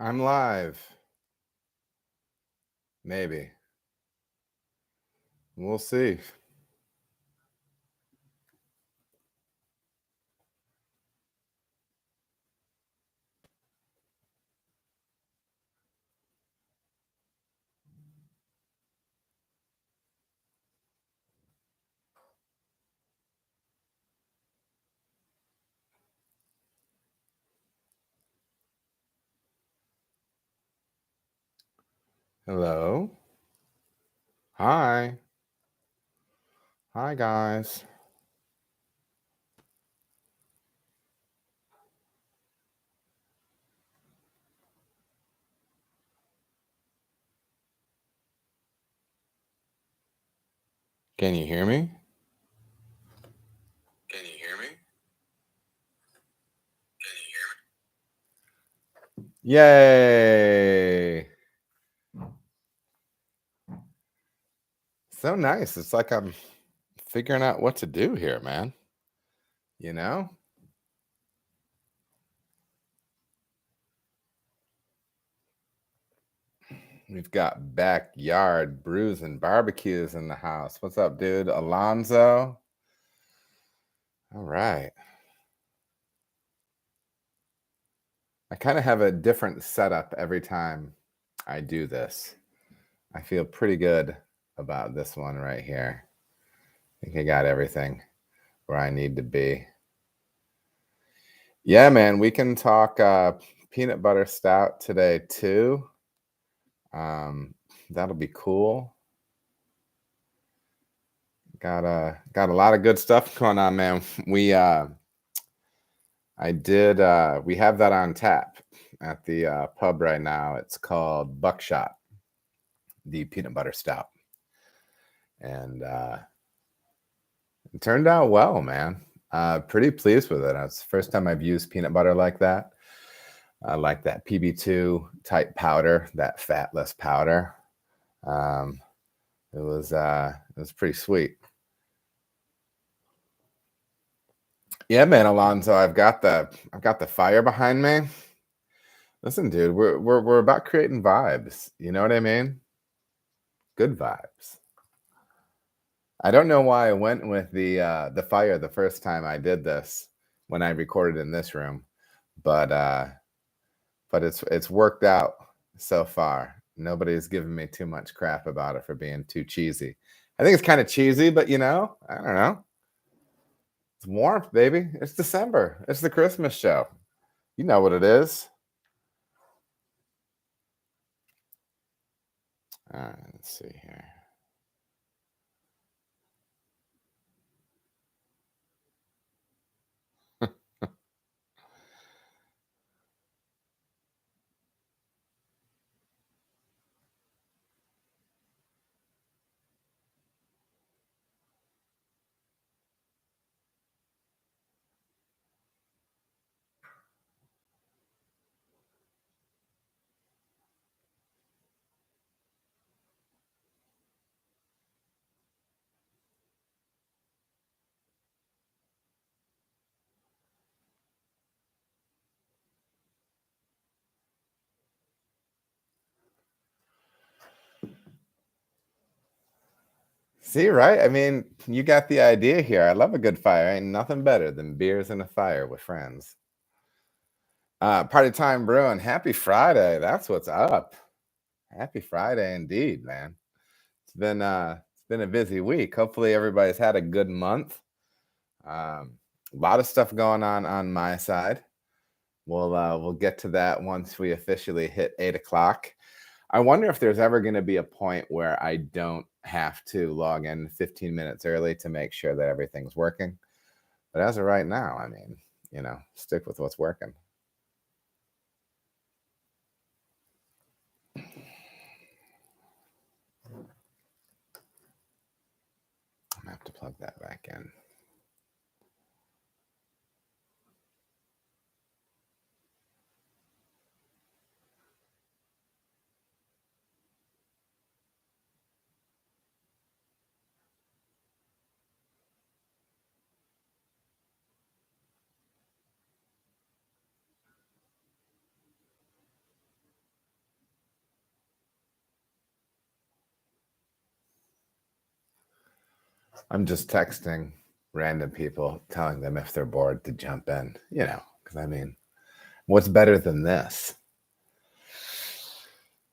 I'm live. Maybe. We'll see. Hello. Hi. Hi, guys. Can you hear me? Can you hear me? Can you hear me? Yay. So nice. It's like I'm figuring out what to do here, man. You know? We've got backyard brews and barbecues in the house. What's up, dude? Alonzo? All right. I kind of have a different setup every time I do this. I feel pretty good about this one right here. I think I got everything where I need to be. Yeah, man, we can talk peanut butter stout today too. That'll be cool. Got a lot of good stuff going on, man. We we have that on tap at the pub right now. It's called Buckshot, the peanut butter stout. And it turned out well, man. Pretty pleased with it. It's the first time I've used peanut butter like that. Like that PB2 type powder, that fatless powder. Um, it was pretty sweet. Yeah, man, Alonzo, I've got the fire behind me. Listen, dude, we're about creating vibes. You know what I mean? Good vibes. I don't know why I went with the fire the first time I did this when I recorded in this room, but it's worked out so far. Nobody's given me too much crap about it for being too cheesy. I think it's kind of cheesy, but I don't know. It's warmth, baby. It's December. It's the Christmas show. You know what it is. All right, let's see here. See, right? I mean, you got the idea here. I love a good fire. Ain't nothing better than beers and a fire with friends. Party time brewing. Happy Friday. That's what's up. Happy Friday indeed, man. It's been a busy week. Hopefully everybody's had a good month. A lot of stuff going on my side. We'll get to that once we officially hit 8 o'clock. I wonder if there's ever going to be a point where I don't have to log in 15 minutes early to make sure that everything's working. But as of right now, I mean, stick with what's working. I'm gonna have to plug that back in. I'm just texting random people, telling them if they're bored to jump in, because I mean, what's better than this?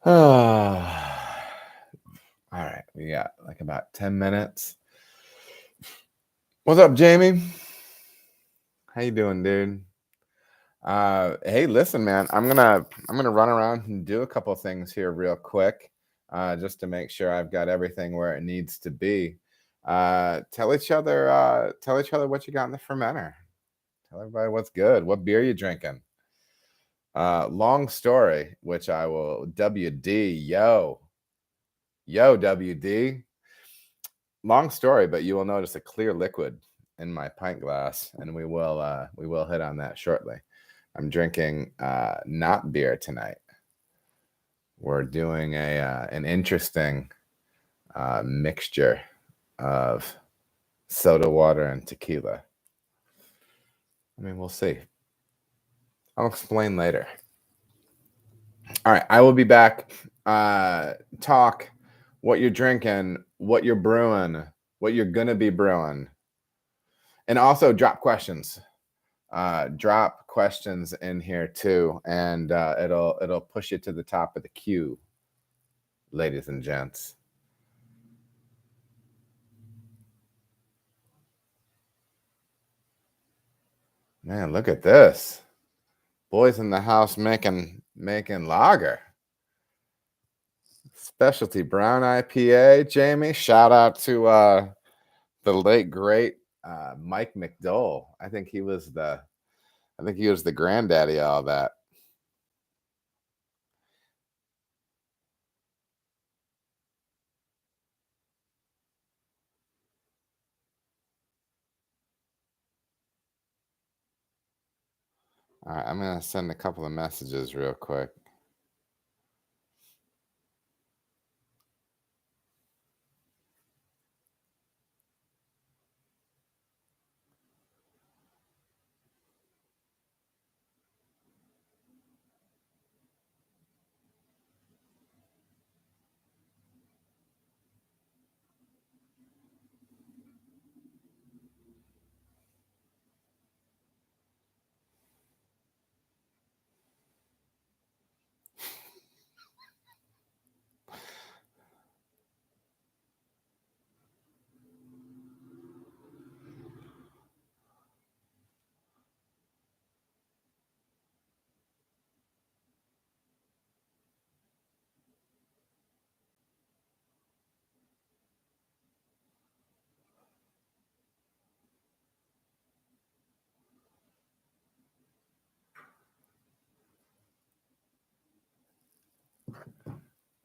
All right, we got like about 10 minutes. What's up, Jamie? How you doing, dude? Hey, listen, man, I'm gonna run around and do a couple things here real quick, just to make sure I've got everything where it needs to be. Tell each other what you got in the fermenter. Tell everybody what's good. What beer you drinking? Long story, which I will WD. Yo, WD. Long story, but you will notice a clear liquid in my pint glass, and we will hit on that shortly. I'm drinking not beer tonight. We're doing an interesting mixture of soda water and tequila. I mean, we'll see. I'll explain later. All right, I will be back. Talk what you're drinking, what you're brewing, what you're gonna be brewing, and also drop questions. Drop questions in here too, and it'll push you to the top of the queue, ladies and gents. Man, look at this. Boys in the house making lager. Specialty brown IPA, Jamie. Shout out to the late great Mike McDole. I think he was the granddaddy of all that. All right, I'm gonna send a couple of messages real quick.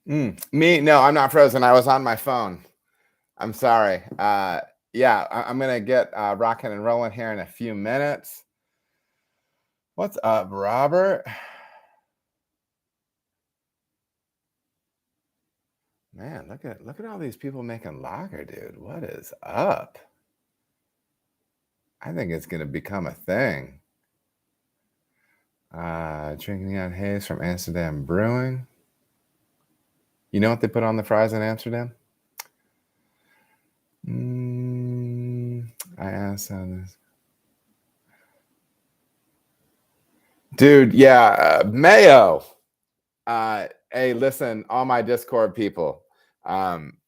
Me? No, I'm not frozen. I was on my phone. I'm sorry. Yeah, I'm gonna get rocking and rolling here in a few minutes. What's up, Robert? Man, look at all these people making lager, dude. What is up? I think it's gonna become a thing. Drinking on haze from Amsterdam Brewing. You know what they put on the fries in Amsterdam? I asked on this. Dude, yeah, mayo. Hey, listen, all my Discord people.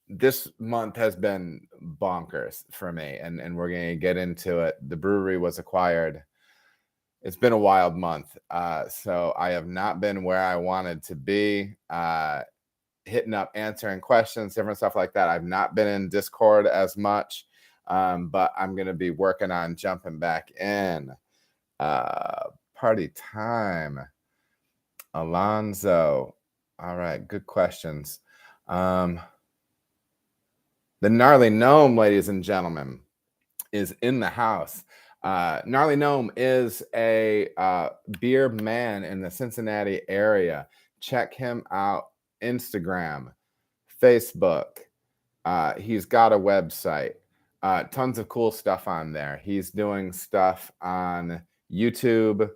This month has been bonkers for me, and we're gonna get into it. The brewery was acquired. It's been a wild month. So I have not been where I wanted to be. Hitting up, answering questions, different stuff like that. I've not been in Discord as much, but I'm gonna be working on jumping back in. Party time. Alonzo. All right, good questions. The Gnarly Gnome, ladies and gentlemen, is in the house. Gnarly Gnome is a beer man in the Cincinnati area. Check him out. Instagram, Facebook. He's got a website. Tons of cool stuff on there. He's doing stuff on YouTube.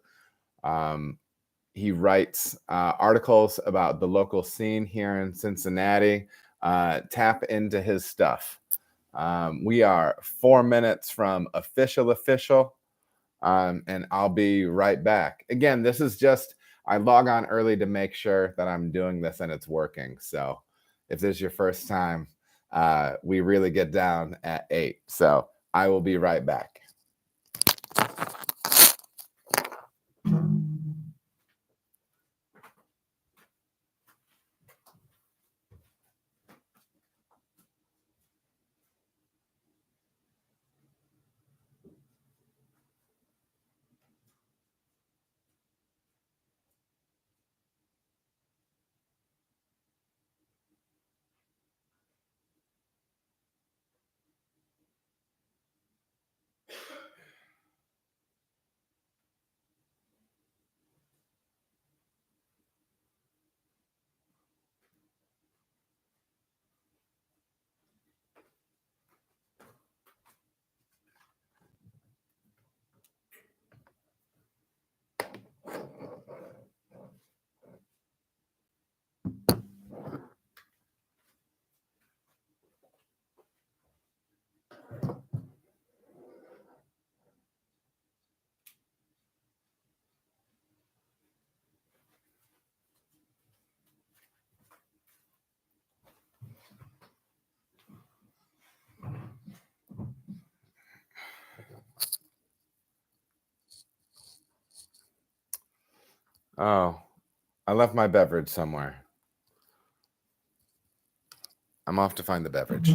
He writes articles about the local scene here in Cincinnati. Tap into his stuff. We are 4 minutes from official. And I'll be right back. Again, this is just, I log on early to make sure that I'm doing this and it's working. So if this is your first time, we really get down at 8. So I will be right back. Oh, I left my beverage somewhere. I'm off to find the beverage.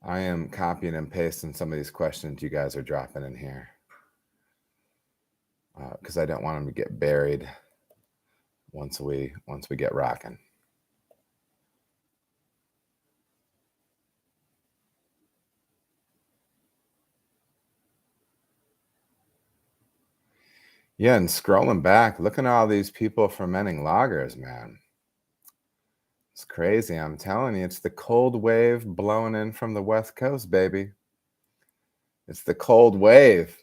I am copying and pasting some of these questions you guys are dropping in here because I don't want them to get buried once we get rocking. Yeah, and scrolling back, looking at all these people fermenting lagers, man. It's crazy. I'm telling you, it's the cold wave blowing in from the West Coast, baby. It's the cold wave.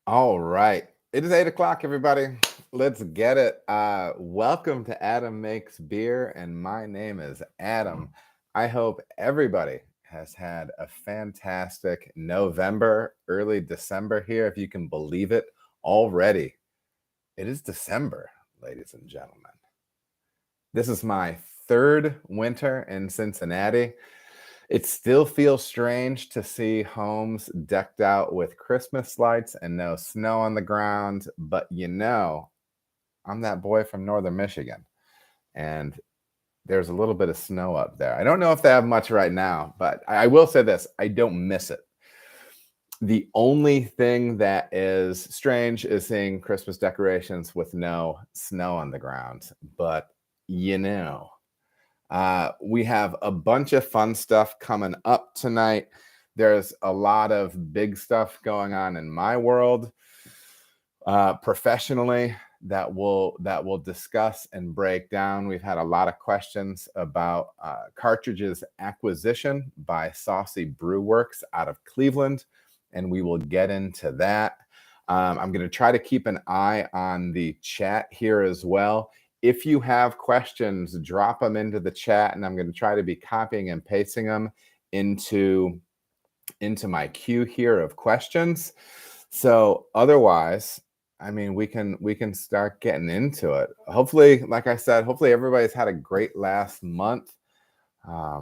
All right. It is 8 o'clock, everybody. Let's get it. Welcome to Adam Makes Beer, and my name is Adam. I hope everybody has had a fantastic November, early December here, if you can believe it already. It is December, ladies and gentlemen. This is my third winter in Cincinnati. It still feels strange to see homes decked out with Christmas lights and no snow on the ground, but I'm that boy from northern Michigan, and there's a little bit of snow up there. I don't know if they have much right now, but I will say this, I don't miss it. The only thing that is strange is seeing Christmas decorations with no snow on the ground, but we have a bunch of fun stuff coming up tonight. There's a lot of big stuff going on in my world, professionally, that we'll discuss and break down. We've had a lot of questions about Cartridge's acquisition by Saucy Brew Works out of Cleveland, and we will get into that. I'm going to try to keep an eye on the chat here as well. If you have questions, drop them into the chat, and I'm going to try to be copying and pasting them into my queue here of questions. So otherwise, I mean, we can start getting into it. Hopefully, like I said, hopefully everybody's had a great last month. I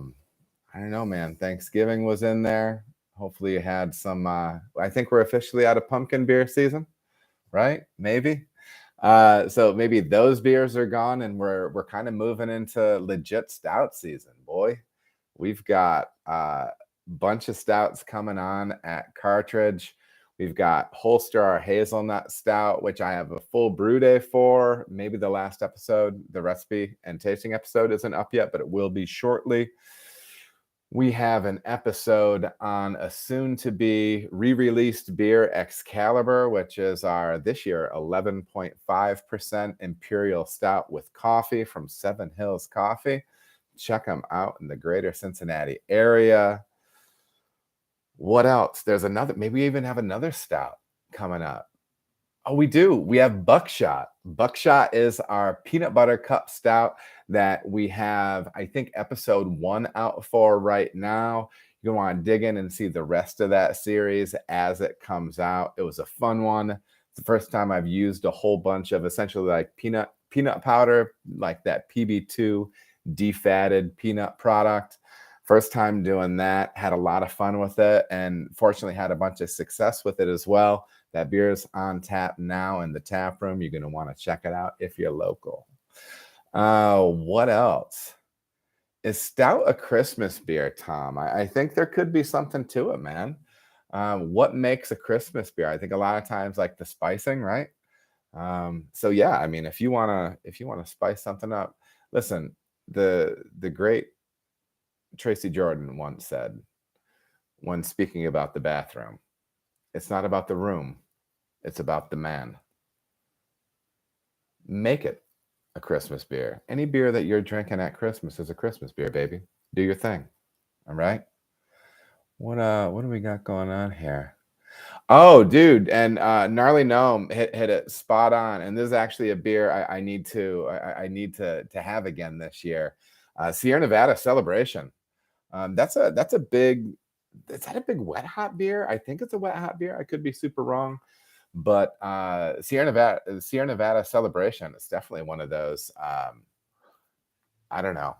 don't know, man. Thanksgiving was in there. Hopefully you had some. I think we're officially out of pumpkin beer season, right? Maybe. So maybe those beers are gone, and we're kind of moving into legit stout season, boy. We've got a bunch of stouts coming on at Cartridge. We've got Holster, our hazelnut stout, which I have a full brew day for. Maybe the last episode, the recipe and tasting episode isn't up yet, but it will be shortly. We have an episode on a soon-to-be re-released beer, Excalibur, which is our, this year, 11.5% Imperial Stout with coffee from Seven Hills Coffee. Check them out in the greater Cincinnati area. What else? There's another, maybe we even have another stout coming up. Oh, we do. We have Buckshot. Buckshot is our peanut butter cup stout that we have, I think, episode 1 out for right now. You're going to want to dig in and see the rest of that series as it comes out. It was a fun one. It's the first time I've used a whole bunch of essentially like peanut powder, like that PB2 defatted peanut product. First time doing that. Had a lot of fun with it, and fortunately had a bunch of success with it as well. That beer is on tap now in the tap room. You're going to want to check it out if you're local. What else? Is stout a Christmas beer, Tom? I think there could be something to it, man. What makes a Christmas beer? I think a lot of times like the spicing, right? So yeah, I mean, if you wanna spice something up, listen. The great Tracy Jordan once said, when speaking about the bathroom, it's not about the room. It's about the man. Make it a Christmas beer. Any beer that you're drinking at Christmas is a Christmas beer, baby. Do your thing. All right. What do we got going on here? Oh, dude, and Gnarly Gnome hit it spot on. And this is actually a beer I need to have again this year. Sierra Nevada Celebration. That's a big. Is that a big wet hot beer? I think it's a wet hot beer. I could be super wrong. But Sierra Nevada Celebration is definitely one of those. I don't know.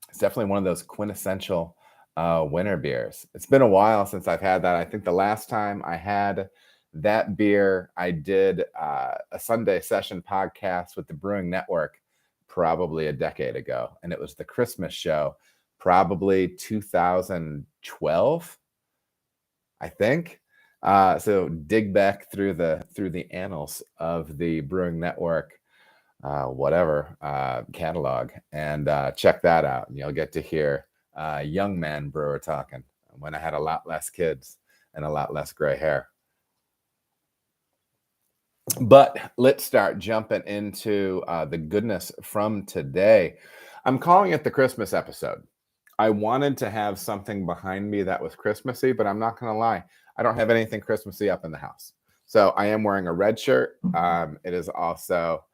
It's definitely one of those quintessential winter beers. It's been a while since I've had that. I think the last time I had that beer, I did a Sunday session podcast with the Brewing Network probably a decade ago, and it was the Christmas show, probably 2012, I think. So dig back through the annals of the Brewing Network, catalog, and check that out. And you'll get to hear young man brewer talking when I had a lot less kids and a lot less gray hair. But let's start jumping into the goodness from today. I'm calling it the Christmas episode. I wanted to have something behind me that was Christmassy, but I'm not going to lie. I don't have anything Christmassy up in the house. So I am wearing a red shirt. It is also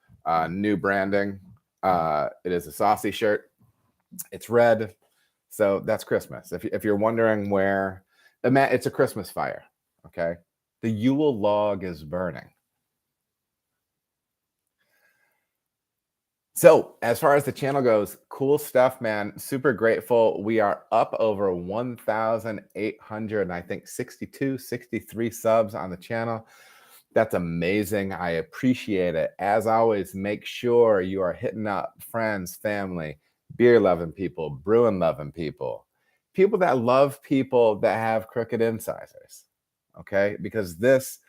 new branding. It is a saucy shirt. It's red. So that's Christmas. If you're wondering where, it's a Christmas fire. Okay. The Yule log is burning. So as far as the channel goes, cool stuff, man. Super grateful. We are up over 1,800, I think 62, 63 subs on the channel. That's amazing. I appreciate it. As always, make sure you are hitting up friends, family, beer-loving people, brewing-loving people, people that love people that have crooked incisors, okay? Because this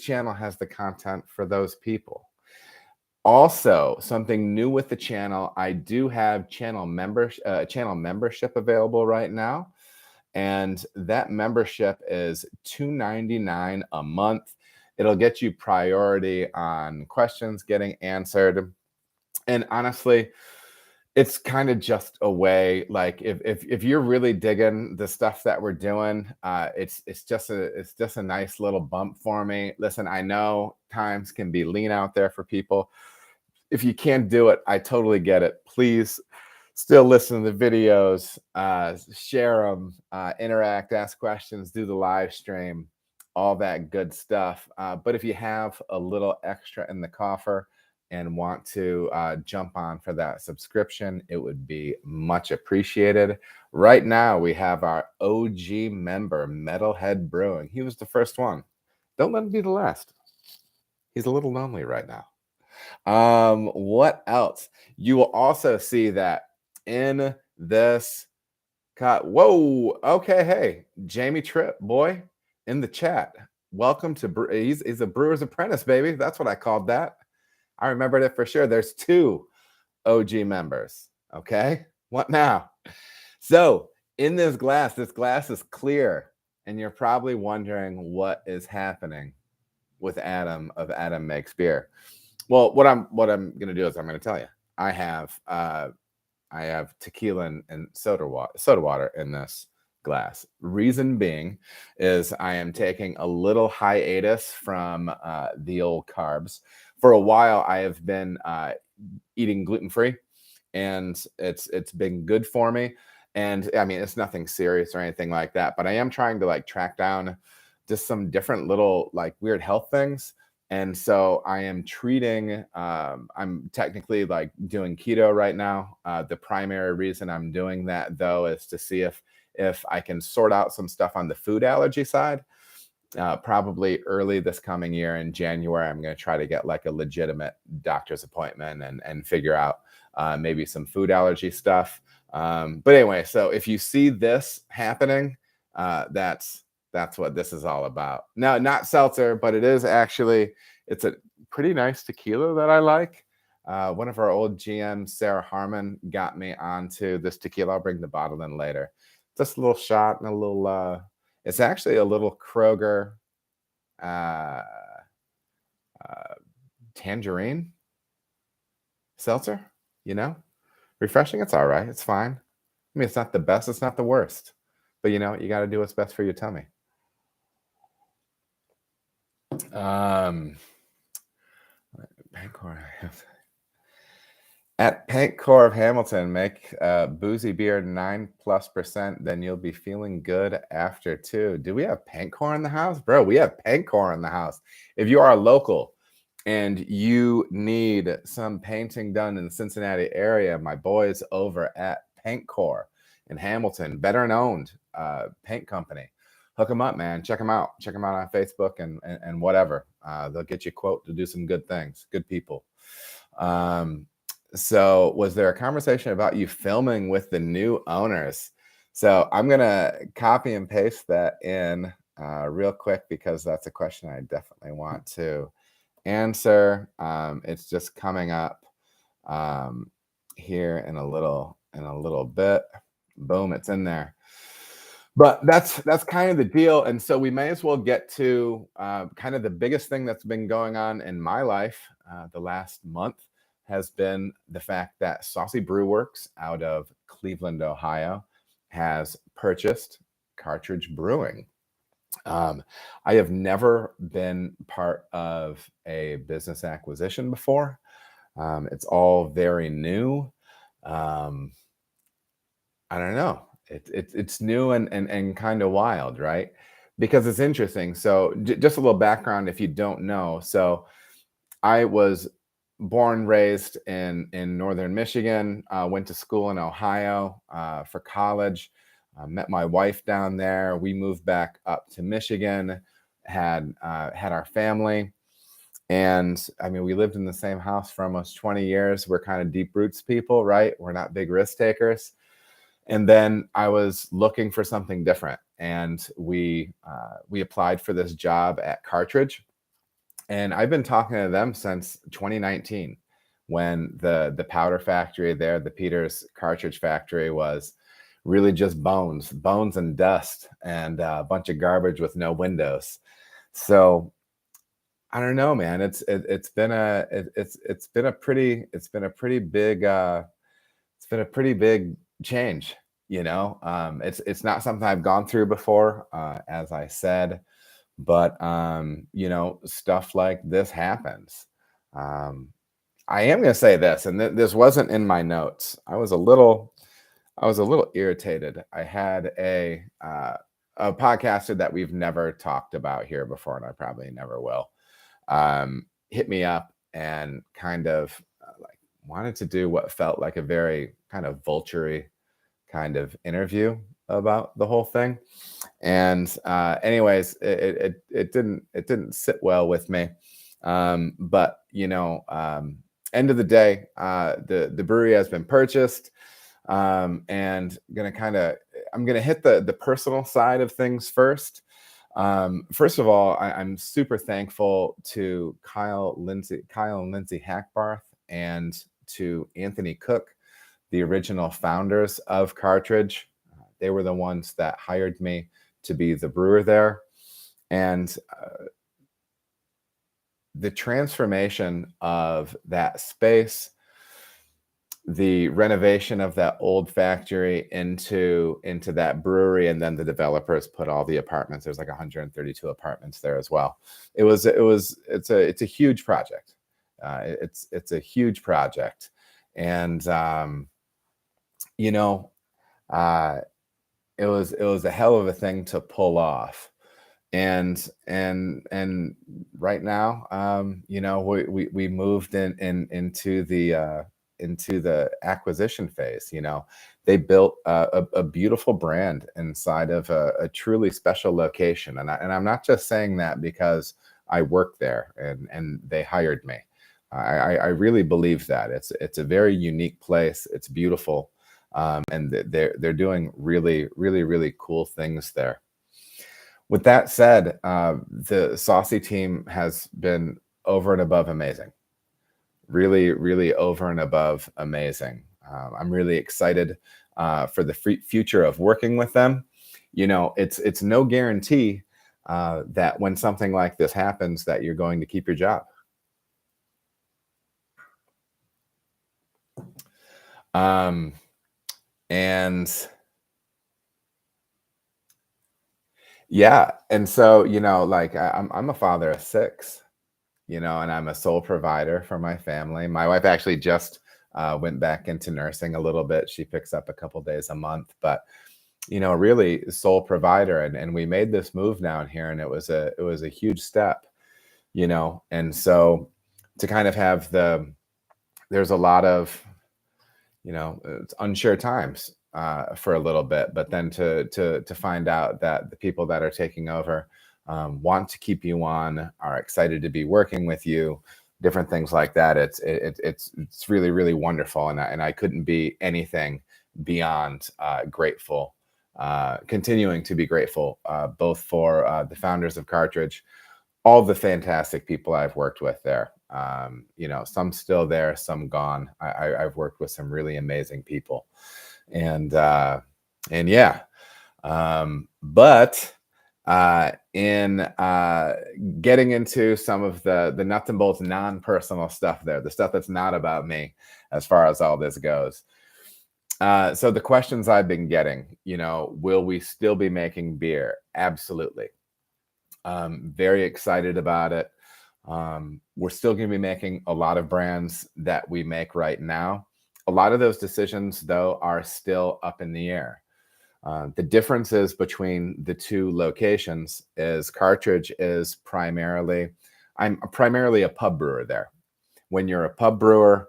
channel has the content for those people. Also, something new with the channel, I do have channel membership available right now. And that membership is $2.99 a month. It'll get you priority on questions getting answered. And honestly, It's kind of just a way, like if you're really digging the stuff that we're doing, it's just a nice little bump for me. Listen, I know times can be lean out there for people. If you can't do it, I totally get it. Please still listen to the videos, share them, interact, ask questions, do the live stream, all that good stuff. But if you have a little extra in the coffer and want to jump on for that subscription, it would be much appreciated. Right now, we have our OG member, Metalhead Brewing. He was the first one. Don't let him be the last. He's a little lonely right now. What else? You will also see that in this cut. Whoa. Okay. Hey, Jamie Tripp, boy, in the chat. Welcome to he's a brewer's apprentice, baby. That's what I called that. I remembered it for sure. There's two OG members. Okay. What now? So in this glass is clear, and you're probably wondering what is happening with Adam of Adam Makes Beer. Well, what I'm gonna do is I'm gonna tell you. I have tequila and soda water in this glass. Reason being is I am taking a little hiatus from the old carbs. For a while, I have been eating gluten free, and it's been good for me. And I mean, it's nothing serious or anything like that, but I am trying to like track down just some different little like weird health things. And so I am treating, I'm technically like doing keto right now. The primary reason I'm doing that though is to see if I can sort out some stuff on the food allergy side. Probably early this coming year in January, I'm going to try to get like a legitimate doctor's appointment and figure out maybe some food allergy stuff. But anyway, so if you see this happening, that's what this is all about. No, not seltzer, but it is actually, it's a pretty nice tequila that I like. One of our old GMs, Sarah Harmon, got me onto this tequila. I'll bring the bottle in later. Just a little shot and a little, it's actually a little Kroger uh, uh, tangerine seltzer, you know? Refreshing. It's all right. It's fine. I mean, it's not the best, it's not the worst. But you know, you got to do what's best for your tummy. Pankor. At Pankor of Hamilton, make boozy beer 9+%, then you'll be feeling good after too. Do we have Pankor in the house? Bro, we have Pankor in the house. If you are local and you need some painting done in the Cincinnati area, my boys over at Pankor in Hamilton, veteran owned paint company. Hook them up, man. Check them out. Check them out on Facebook and whatever. They'll get you a quote to do some good things. Good people. So was there a conversation about you filming with the new owners? So I'm going to copy and paste that in real quick because that's a question I definitely want to answer. It's just coming up here in a little bit. Boom, it's in there. But that's kind of the deal. And so we may as well get to kind of the biggest thing that's been going on in my life the last month has been the fact that Saucy Brew Works out of Cleveland, Ohio, has purchased Cartridge Brewing. I have never been part of a business acquisition before. It's all very new. I don't know. It's new and kind of wild, right? Because it's interesting. So just a little background if you don't know. So I was born, raised in northern Michigan. Went to school in Ohio for college. Met my wife down there. We moved back up to Michigan. Had our family, and I mean, we lived in the same house for almost 20 years. We're kind of deep roots people, right? We're not big risk takers. And then I was looking for something different, and we applied for this job at Cartridge. And I've been talking to them since 2019 when the powder factory there, the Peters cartridge factory, was really just bones and dust and a bunch of garbage with no windows. So I don't know, man. It's been a pretty big been a pretty big change. It's not something I've gone through before, as I said, but stuff like this happens. Um, I am going to say this, and this wasn't in my notes. I was a little irritated. I had a podcaster that we've never talked about here before, and I probably never will. Hit me up and kind of like wanted to do what felt like a very kind of vulture kind of interview about the whole thing. And anyways, it didn't sit well with me. But end of the day, the brewery has been purchased, and I'm gonna hit the personal side of things first. First of all, I'm super thankful to Kyle and Lindsay Hackbarth, and to Anthony Cook, the original founders of Cartridge. They were the ones that hired me to be the brewer there. And the transformation of that space, the renovation of that old factory into that brewery, and then the developers put all the apartments. There's like 132 apartments there as well. It's a huge project. It's a huge project, and you know, uh, it was a hell of a thing to pull off. And right now, we moved into the acquisition phase. They built a beautiful brand inside of a truly special location, and I'm not just saying that because I work there and they hired me. I really believe that it's a very unique place. It's beautiful, and they're doing really, really, really cool things there. With that said, the Saucy team has been over and above amazing. Really, really over and above amazing. I'm really excited for the future of working with them. It's no guarantee that when something like this happens, that you're going to keep your job. Um, and yeah, and so like I'm a father of six, and I'm a sole provider for my family. My wife actually just went back into nursing a little bit. She picks up a couple days a month, but really sole provider. And we made this move down here, and it was a huge step, and so to kind of have there's a lot of it's unsure times for a little bit, but then to find out that the people that are taking over want to keep you on, are excited to be working with you, different things like that. It's really, really wonderful, and I couldn't be anything beyond grateful. Continuing to be grateful, both for the founders of Cartridge, all the fantastic people I've worked with there. Some still there, some gone. I've worked with some really amazing people, and yeah. But in getting into some of the nuts and bolts non-personal stuff there, the stuff that's not about me as far as all this goes. So the questions I've been getting, will we still be making beer? Absolutely. Very excited about it. We're still going to be making a lot of brands that we make right now. A lot of those decisions, though, are still up in the air. The differences between the two locations is Cartridge is I'm primarily a pub brewer there. When you're a pub brewer,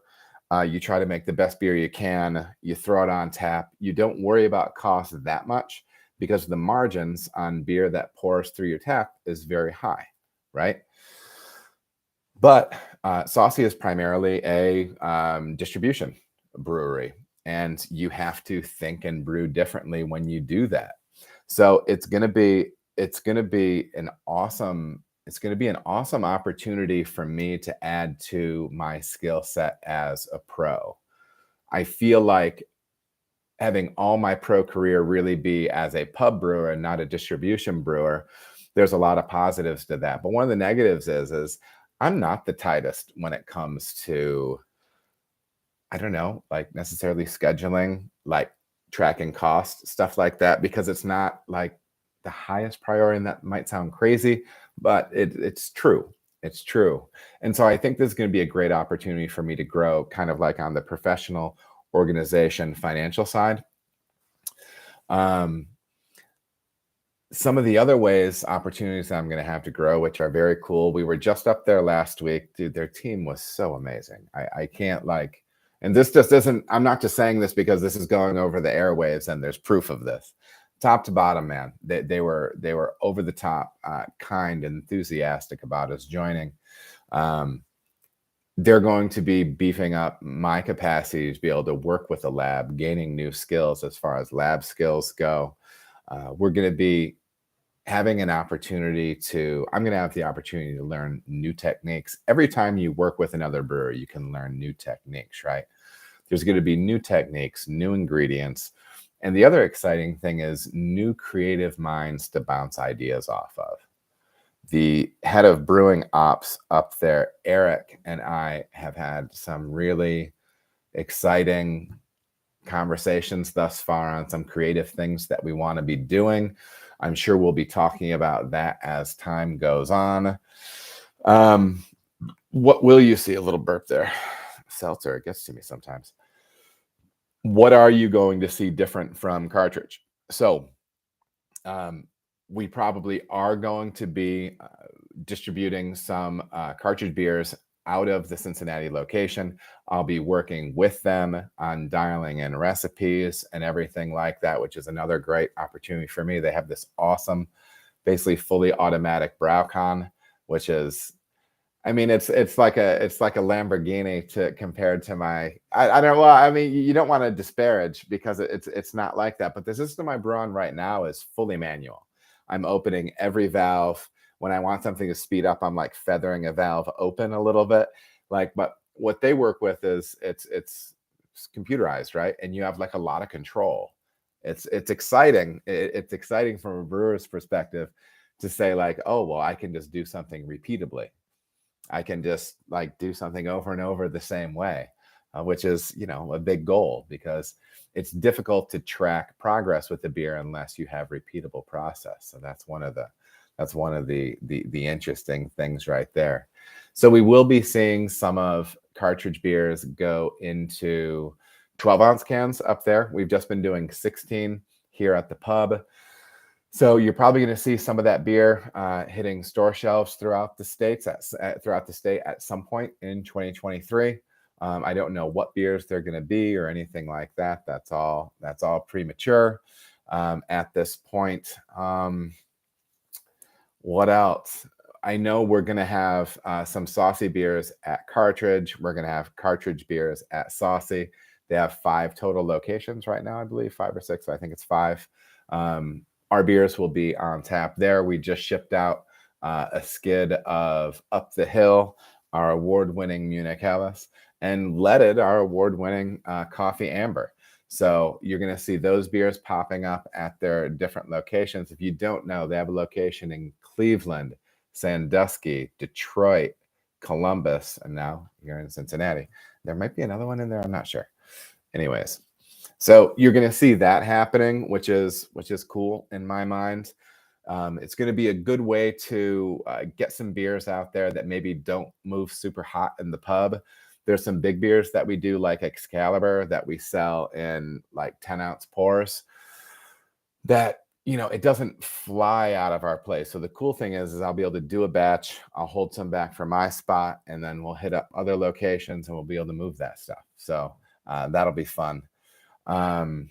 you try to make the best beer you can. You throw it on tap. You don't worry about cost that much because the margins on beer that pours through your tap is very high, right? But Saucy is primarily a distribution brewery, and you have to think and brew differently when you do that. So it's going to be an awesome opportunity for me to add to my skill set as a pro. I feel like having all my pro career really be as a pub brewer and not a distribution brewer, there's a lot of positives to that. But one of the negatives is I'm not the tightest when it comes to I don't know, like necessarily scheduling, like tracking costs, stuff like that, because it's not like the highest priority. And that might sound crazy, but it's true. It's true. And so I think this is going to be a great opportunity for me to grow kind of like on the professional organization financial side. Um, some of the other ways, opportunities that I'm going to have to grow, which are very cool. We were just up there last week, dude. Their team was so amazing. I can't like, and this just isn't. I'm not just saying this because this is going over the airwaves and there's proof of this. Top to bottom, man, they were over the top, kind, enthusiastic about us joining. Um, they're going to be beefing up my capacity to be able to work with the lab, gaining new skills as far as lab skills go. We're going to be having an opportunity to I'm going to have the opportunity to learn new techniques. Every time you work with another brewer, you can learn new techniques, right? There's going to be new techniques, new ingredients. And the other exciting thing is new creative minds to bounce ideas off of. The head of brewing ops up there, Eric, and I have had some really exciting conversations thus far on some creative things that we want to be doing. I'm sure we'll be talking about that as time goes on. What will you see? A little burp there. Seltzer, it gets to me sometimes. What are you going to see different from cartridge? So, we probably are going to be distributing some cartridge beers out of the Cincinnati location. I'll be working with them on dialing in recipes and everything like that, which is another great opportunity for me. They have this awesome, basically fully automatic BrowCon, which is, I mean, it's like a Lamborghini to compared to my. I don't know. Well, I mean, you don't want to disparage because it's not like that. But the system I brew on right now is fully manual. I'm opening every valve. When I want something to speed up, I'm like feathering a valve open a little bit. Like, but what they work with is it's computerized, right? And you have like a lot of control. It's exciting. It's exciting from a brewer's perspective to say like, oh well, I can just do something repeatably. I can just like do something over and over the same way, which is, a big goal because it's difficult to track progress with the beer unless you have repeatable process. So that's one of the interesting things right there. So we will be seeing some of cartridge beers go into 12-ounce cans up there. We've just been doing 16 here at the pub. So you're probably going to see some of that beer hitting store shelves throughout the state at some point in 2023. I don't know what beers they're going to be or anything like that. That's all premature at this point. What else? I know we're going to have some Saucy beers at Cartridge. We're going to have Cartridge beers at Saucy. They have 5 total locations right now, I believe, 5 or 6. I think it's 5. Our beers will be on tap there. We just shipped out a skid of Up the Hill, our award-winning Munich Helles, and Leaded, our award-winning Coffee Amber. So you're going to see those beers popping up at their different locations. If you don't know, they have a location in Cleveland, Sandusky, Detroit, Columbus, and now you're in Cincinnati. There might be another one in there. I'm not sure. Anyways, so you're going to see that happening, which is cool in my mind. It's going to be a good way to get some beers out there that maybe don't move super hot in the pub. There's some big beers that we do, like Excalibur, that we sell in like 10-ounce pours that, it doesn't fly out of our place. So the cool thing is I'll be able to do a batch. I'll hold some back for my spot, and then we'll hit up other locations and we'll be able to move that stuff. So that'll be fun. The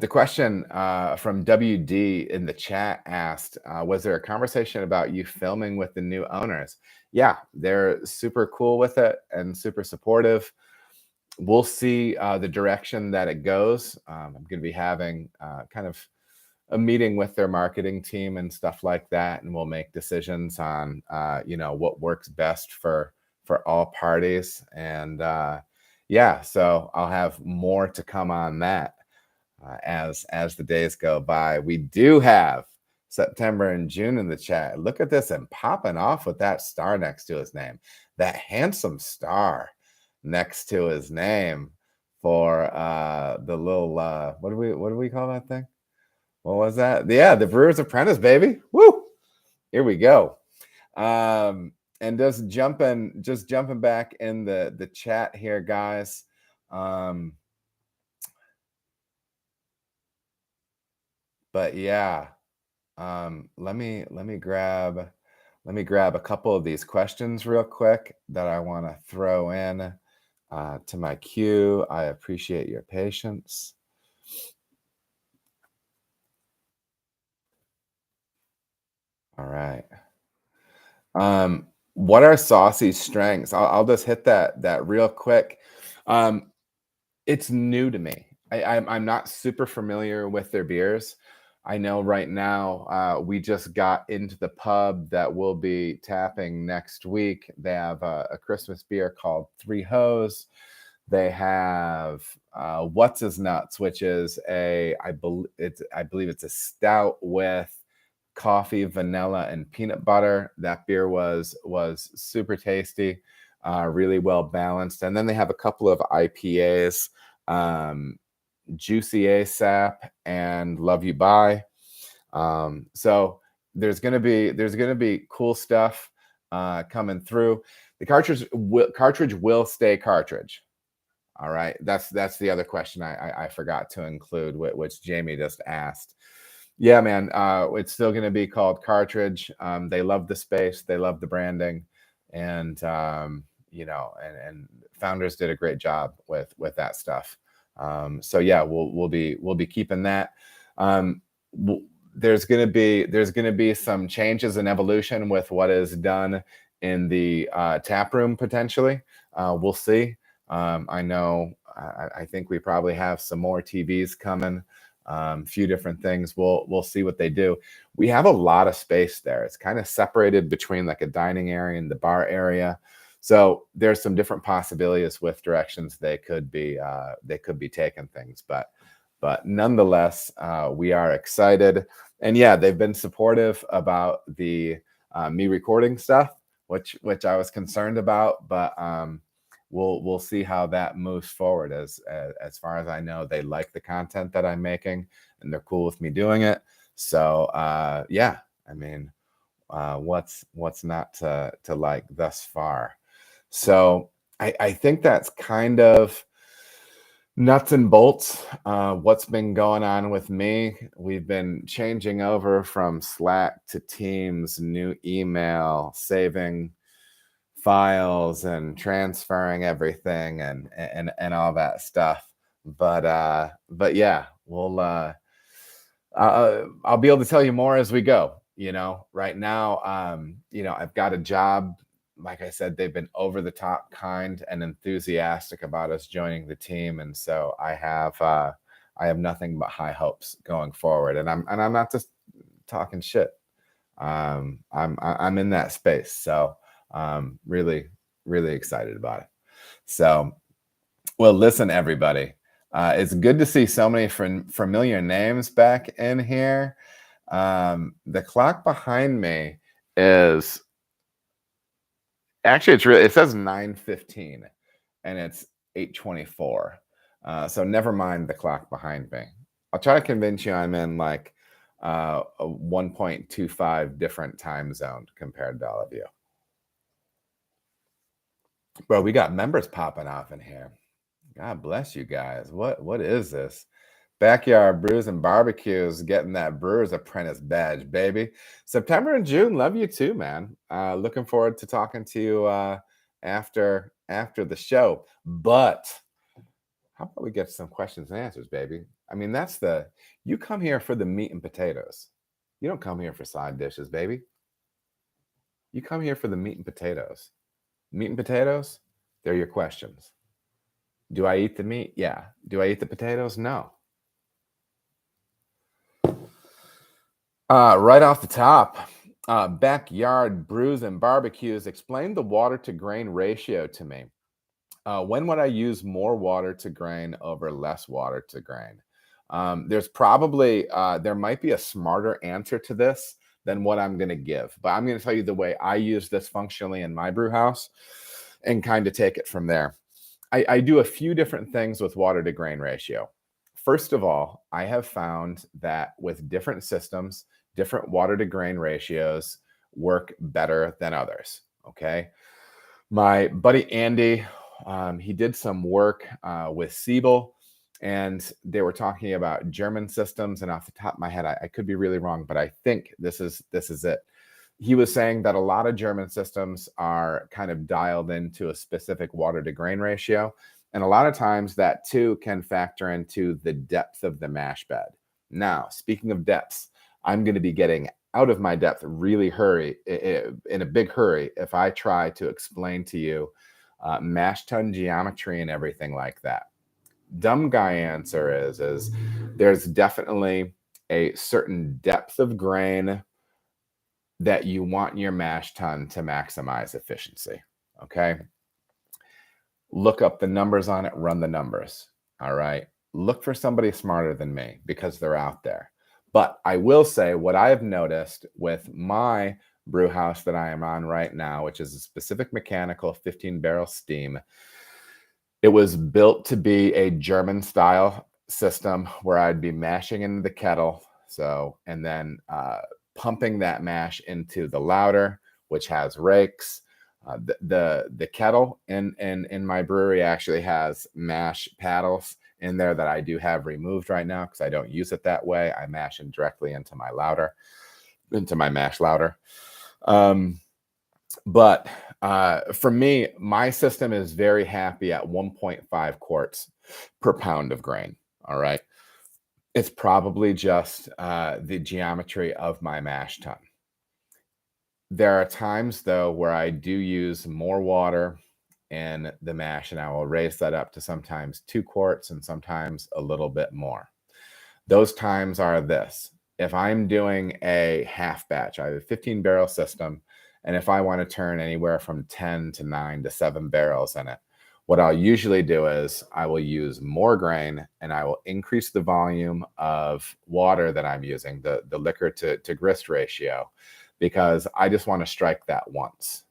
question from WD in the chat asked, was there a conversation about you filming with the new owners? Yeah, they're super cool with it and super supportive. We'll see the direction that it goes. I'm going to be having kind of a meeting with their marketing team and stuff like that, and we'll make decisions on what works best for all parties. And yeah, so I'll have more to come on that as the days go by. We do have September and June in the chat. Look at this, and popping off with that star next to his name, that handsome star. next to his name for the little what do we call that thing? What was that? Yeah, the Brewer's Apprentice, baby. Woo! Here we go. And just jumping back in the chat here, guys. But yeah, let me grab a couple of these questions real quick that I want to throw in to my queue. I appreciate your patience. All right. What are Saucy's strengths? I'll just hit that real quick. Um, it's new to me. I'm not super familiar with their beers. I know right now we just got into the pub that we'll be tapping next week. They have a Christmas beer called Three Hose. They have What's His Nuts, which is I believe it's a stout with coffee, vanilla, and peanut butter. That beer was super tasty, really well balanced. And then they have a couple of IPAs, um, Juicy ASAP and Love You Bye. So there's gonna be cool stuff coming through. The cartridge will stay cartridge. All right, that's the other question I forgot to include, which Jamie just asked. Yeah, man, it's still going to be called Cartridge. They love the space, they love the branding, and and founders did a great job with that stuff. So yeah, we'll be keeping that. Um, there's going to be some changes and evolution with what is done in the tap room potentially. We'll see. I know. I think we probably have some more TVs coming, few different things. We'll see what they do. We have a lot of space there. It's kind of separated between like a dining area and the bar area. So there's some different possibilities with directions they could be taking things, but nonetheless, we are excited. And yeah, they've been supportive about the me recording stuff, which I was concerned about, but we'll see how that moves forward. As far as I know, they like the content that I'm making, and they're cool with me doing it. So yeah, I mean, what's not to like thus far? So I think that's kind of nuts and bolts what's been going on with me. We've been changing over from Slack to Teams, new email, saving files and transferring everything and all that stuff. But yeah, I'll be able to tell you more as we go. Right now, I've got a job. Like I said, they've been over the top kind and enthusiastic about us joining the team, and so I have nothing but high hopes going forward. And I'm not just talking shit. I'm in that space, so really really excited about it. So, well, listen, everybody, it's good to see so many familiar names back in here. The clock behind me is actually it says 9:15 and it's 8:24. So never mind the clock behind me. I'll try to convince you I'm in like a 1.25 different time zone compared to all of you. Bro, we got members popping off in here. God bless you guys. What is this? Backyard Brews and Barbecues getting that Brewer's Apprentice badge, baby. September and June, love you too, man. Looking forward to talking to you after the show. But how about we get some questions and answers, baby? I mean, you come here for the meat and potatoes. You don't come here for side dishes, baby. You come here for the meat and potatoes. Meat and potatoes, they're your questions. Do I eat the meat? Yeah. Do I eat the potatoes? No. Right off the top, Backyard Brews and Barbecues, explain the water to grain ratio to me. When would I use more water to grain over less water to grain? There might be a smarter answer to this than what I'm going to give, but I'm going to tell you the way I use this functionally in my brew house and kind of take it from there. I do a few different things with water to grain ratio. First of all, I have found that with different systems, different water to grain ratios work better than others. Okay. My buddy Andy, he did some work with Siebel, and they were talking about German systems. And off the top of my head, I could be really wrong, but I think this is it. He was saying that a lot of German systems are kind of dialed into a specific water to grain ratio. And a lot of times that too can factor into the depth of the mash bed. Now, speaking of depths, I'm going to be getting out of my depth really in a big hurry if I try to explain to you mash tun geometry and everything like that. Dumb guy answer is there's definitely a certain depth of grain that you want your mash tun to maximize efficiency. Okay. Look up the numbers on it, run the numbers. All right. Look for somebody smarter than me because they're out there. But I will say what I've noticed with my brew house that I am on right now, which is a specific mechanical 15 barrel steam, it was built to be a German style system where I'd be mashing into the kettle. So, and then pumping that mash into the lauter, which has rakes. The kettle in my brewery actually has mash paddles in there that I do have removed right now because I don't use it that way. I mash it directly into my lauter, into my mash lauter. But for me, my system is very happy at 1.5 quarts per pound of grain. All right. It's probably just the geometry of my mash tun. There are times, though, where I do use more water in the mash, and I will raise that up to sometimes 2 quarts and sometimes a little bit more. Those times are this. If I'm doing a half batch, I have a 15 barrel system, and if I want to turn anywhere from 10 to 9 to 7 barrels in it, what I'll usually do is I will use more grain and I will increase the volume of water that I'm using, the liquor to grist ratio, because I just want to strike that once.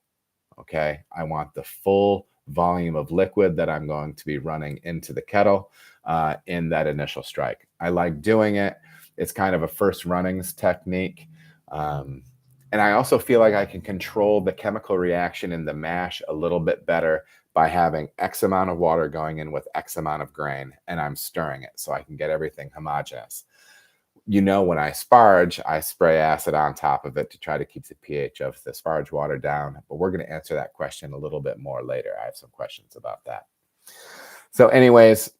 Okay. I want the full volume of liquid that I'm going to be running into the kettle in that initial strike. I like doing it. It's kind of a first runnings technique. And I also feel like I can control the chemical reaction in the mash a little bit better by having X amount of water going in with X amount of grain, and I'm stirring it so I can get everything homogeneous. When I sparge, I spray acid on top of it to try to keep the pH of the sparge water down. But we're going to answer that question a little bit more later. I have some questions about that. So, anyways,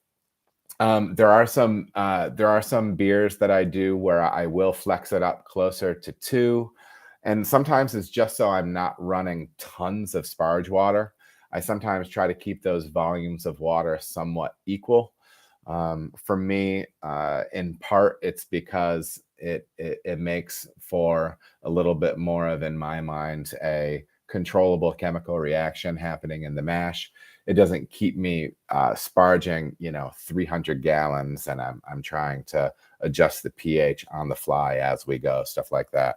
there are some beers that I do where I will flex it up closer to 2. And sometimes it's just so I'm not running tons of sparge water. I sometimes try to keep those volumes of water somewhat equal. For me, in part, it's because it makes for a little bit more of, in my mind, a controllable chemical reaction happening in the mash. It doesn't keep me sparging, 300 gallons, and I'm trying to adjust the pH on the fly as we go, stuff like that.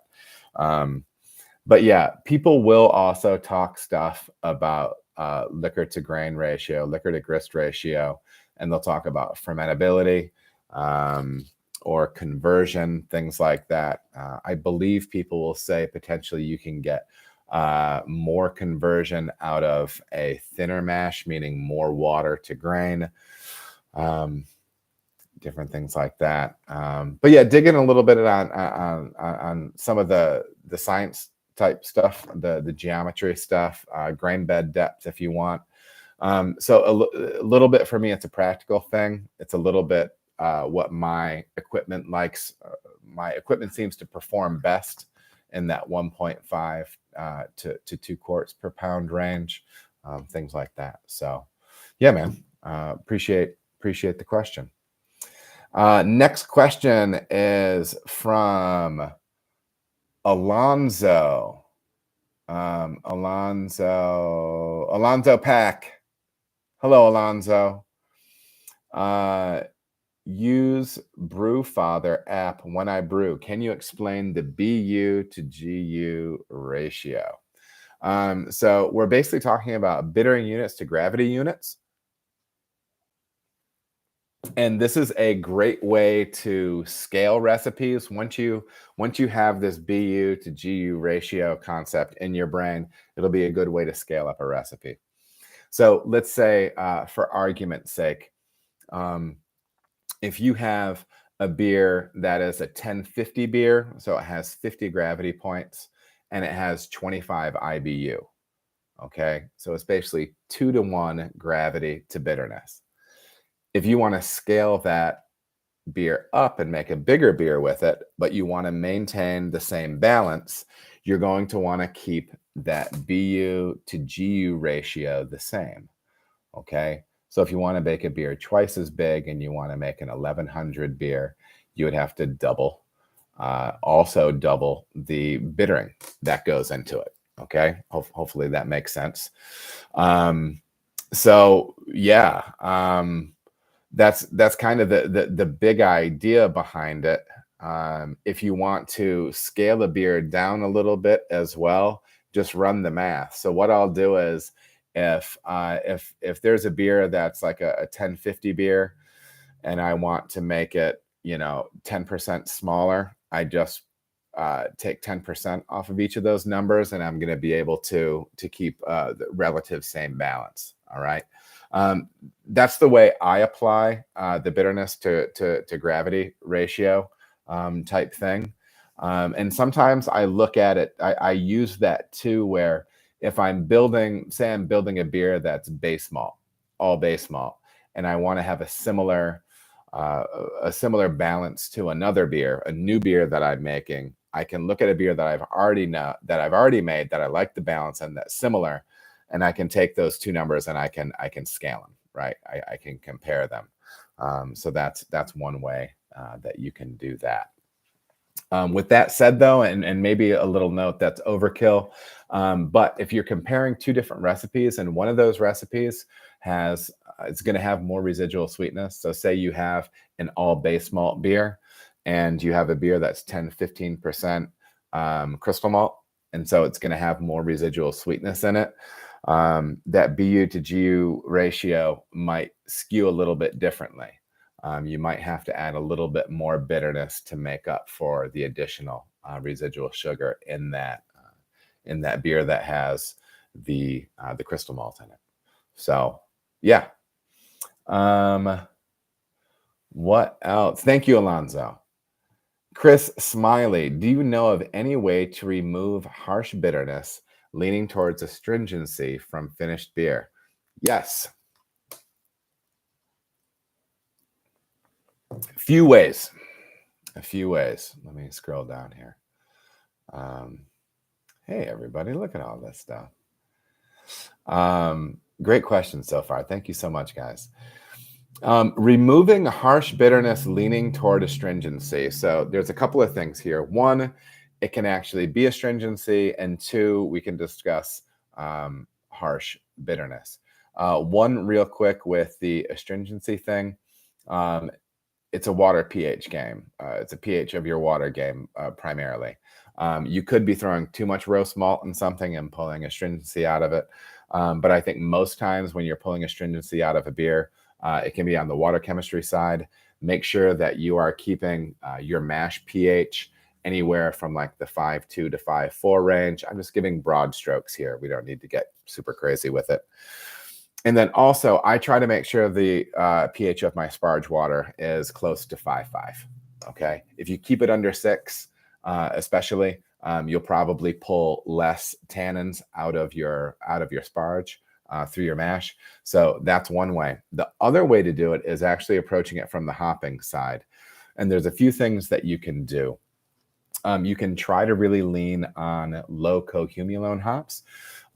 But yeah, people will also talk stuff about liquor to grain ratio, liquor to grist ratio, and they'll talk about fermentability or conversion, things like that. I believe people will say potentially you can get more conversion out of a thinner mash, meaning more water to grain, different things like that. But yeah, dig in a little bit on some of the science type stuff, the geometry stuff, grain bed depth if you want. So a little bit for me, it's a practical thing. It's a little bit what my equipment likes. My equipment seems to perform best in that 1.5 to 2 quarts per pound range, things like that. So yeah, man, appreciate the question. Next question is from Alonzo. Alonzo Pack. Hello, Alonzo. Use Brewfather app when I brew. Can you explain the BU to GU ratio? So we're basically talking about bittering units to gravity units. And this is a great way to scale recipes. Once you have this BU to GU ratio concept in your brain, it'll be a good way to scale up a recipe. So let's say, for argument's sake, um, if you have a beer that is a 1050 beer, so it has 50 gravity points and it has 25 IBU. Okay, so it's basically 2-to-1 gravity to bitterness. If you want to scale that beer up and make a bigger beer with it, but you want to maintain the same balance, you're going to want to keep that BU to GU ratio the same. Okay. So if you want to make a beer twice as big and you want to make an 1100 beer, you would have to also double the bittering that goes into it. Okay. Hopefully that makes sense. So yeah, that's kind of the big idea behind it. If you want to scale a beer down a little bit as well, just run the math. So what I'll do is, if there's a beer that's like a 1050 beer, and I want to make it 10% smaller, I just take 10% off of each of those numbers, and I'm going to be able to keep the relative same balance. All right. That's the way I apply the bitterness to gravity ratio type thing. And sometimes I look at it, I use that too, where if I'm building a beer that's base malt, all base malt, and I want to have a similar balance to another beer, a new beer that I'm making, I can look at a beer that I've already made, that I like the balance and that's similar, and I can take those two numbers and I can scale them, right? I can compare them. So that's one way that you can do that. With that said, though, and maybe a little note that's overkill, but if you're comparing two different recipes and one of those recipes it's going to have more residual sweetness. So say you have an all base malt beer and you have a beer that's 10-15% crystal malt, and so it's going to have more residual sweetness in it. That BU to GU ratio might skew a little bit differently. You might have to add a little bit more bitterness to make up for the additional residual sugar in that beer that has the crystal malt in it. So yeah. What else? Thank you, Alonzo. Chris Smiley, do you know of any way to remove harsh bitterness leaning towards astringency from finished beer? Yes. A few ways. Let me scroll down here. Hey, everybody, look at all this stuff. Great questions so far. Thank you so much, guys. Removing harsh bitterness leaning toward astringency. So there's a couple of things here. One, it can actually be astringency, and two, we can discuss harsh bitterness. One, real quick, with the astringency thing, it's a water pH game. It's a pH of your water game primarily. You could be throwing too much roast malt in something and pulling astringency out of it. But I think most times when you're pulling astringency out of a beer, it can be on the water chemistry side. Make sure that you are keeping your mash pH anywhere from like the 5.2 to 5.4 range. I'm just giving broad strokes here. We don't need to get super crazy with it. And then also, I try to make sure the pH of my sparge water is close to 5.5. Okay, if you keep it under 6, especially, you'll probably pull less tannins out of your sparge through your mash. So that's one way. The other way to do it is actually approaching it from the hopping side. And there's a few things that you can do. You can try to really lean on low cohumulone hops.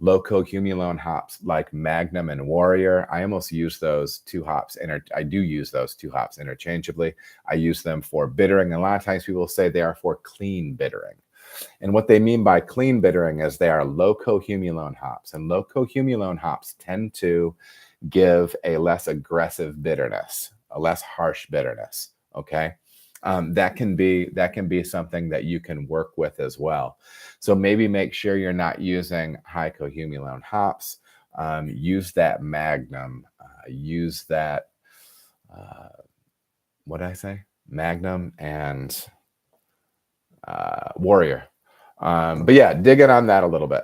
Low cohumulone hops like Magnum and Warrior. I almost use those two hops. I do use those two hops interchangeably. I use them for bittering. A lot of times people say they are for clean bittering. And what they mean by clean bittering is they are low cohumulone hops. And low cohumulone hops tend to give a less aggressive bitterness, a less harsh bitterness. Okay. That can be something that you can work with as well. So maybe make sure you're not using high cohumulone hops. Use that Magnum. Use that what did I say? Magnum and Warrior. But yeah, dig in on that a little bit.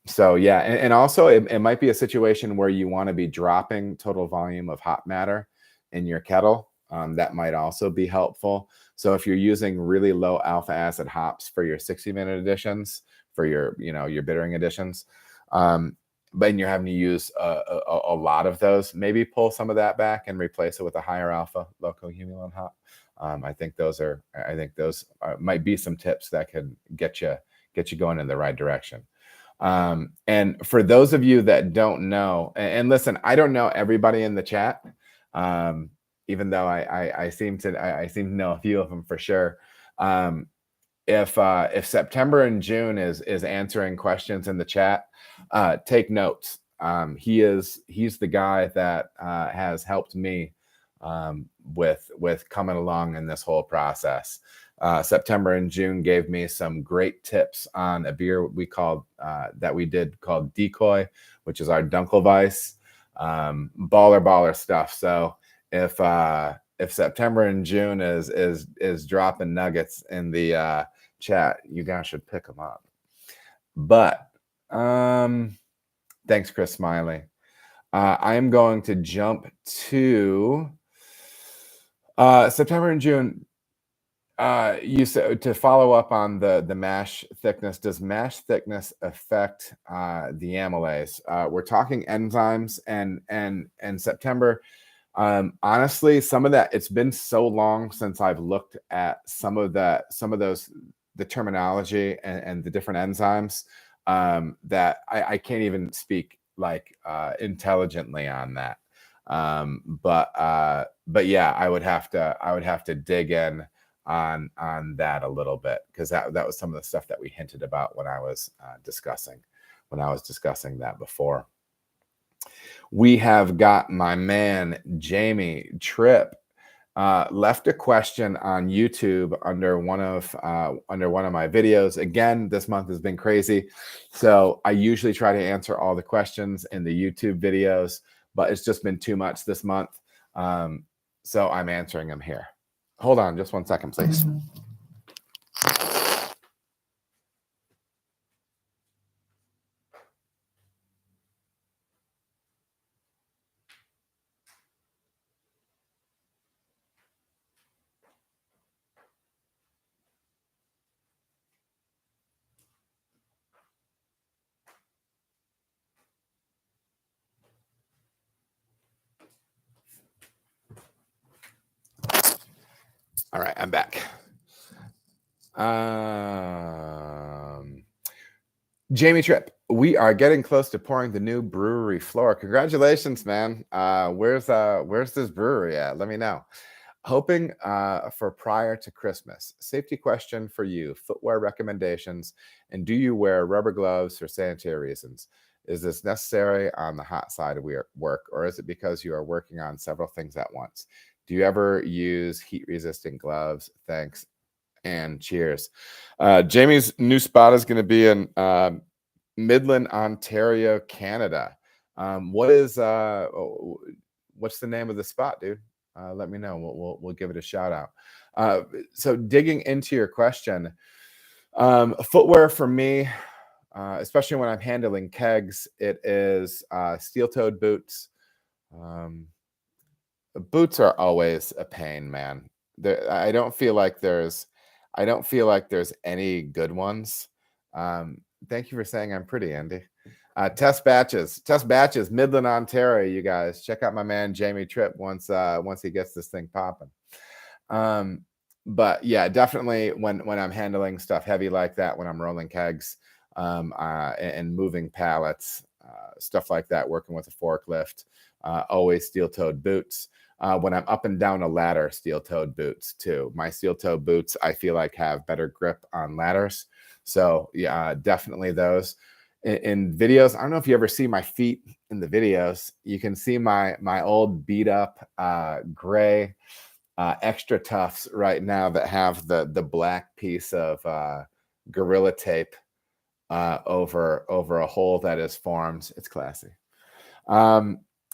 So yeah, and also it might be a situation where you want to be dropping total volume of hop matter in your kettle. That might also be helpful. So if you're using really low alpha acid hops for your 60-minute additions, for your your bittering additions, but you're having to use a lot of those, maybe pull some of that back and replace it with a higher alpha low cohumulone hop. I think those might be some tips that could get you going in the right direction. And for those of you that don't know, and listen, I don't know everybody in the chat, even though I seem to know a few of them for sure. If September and June is answering questions in the chat, take notes. He's the guy that has helped me with coming along in this whole process. September and June gave me some great tips on a beer we called called Decoy, which is our Dunkelweiss. Baller stuff. So if September and June is dropping nuggets in the chat, you guys should pick them up. But thanks, Chris Smiley. I'm going to jump to September and June. You said to follow up on the mash thickness. Does mash thickness affect the amylase? We're talking enzymes and September. Honestly, some of that, it's been so long since I've looked at some of those, the terminology and the different enzymes, that I can't even speak like intelligently on that. But yeah, I would have to dig in on that a little bit, because that was some of the stuff that we hinted about when I was discussing that before. We have got my man Jamie Tripp left a question on YouTube under one of my videos. Again, this month has been crazy, so I usually try to answer all the questions in the YouTube videos, but it's just been too much this month, so I'm answering them here. Hold on just 1 second, please. All right, I'm back. Jamie Tripp, we are getting close to pouring the new brewery floor. Congratulations, man. Where's this brewery at? Let me know. Hoping for prior to Christmas. Safety question for you. Footwear recommendations. And do you wear rubber gloves for sanitary reasons? Is this necessary on the hot side of work, or is it because you are working on several things at once? Do you ever use heat-resistant gloves? Thanks and cheers. Jamie's new spot is going to be in Midland, Ontario, Canada. What's the name of the spot, dude? Let me know. We'll give it a shout out. So digging into your question, footwear for me, especially when I'm handling kegs, it is steel-toed boots. Boots are always a pain, man. I don't feel like there's any good ones. Thank you for saying I'm pretty, Andy. Test batches, Midland, Ontario. You guys check out my man Jamie Tripp once he gets this thing popping. But yeah, definitely when I'm handling stuff heavy like that, when I'm rolling kegs, and moving pallets, stuff like that, working with a forklift, always steel-toed boots. When I'm up and down a ladder, steel-toed boots too. My steel-toed boots, I feel like, have better grip on ladders. So yeah, definitely those. In videos, I don't know if you ever see my feet in the videos. You can see my old beat up gray extra toughs right now that have the black piece of Gorilla Tape over a hole that is formed. It's classy.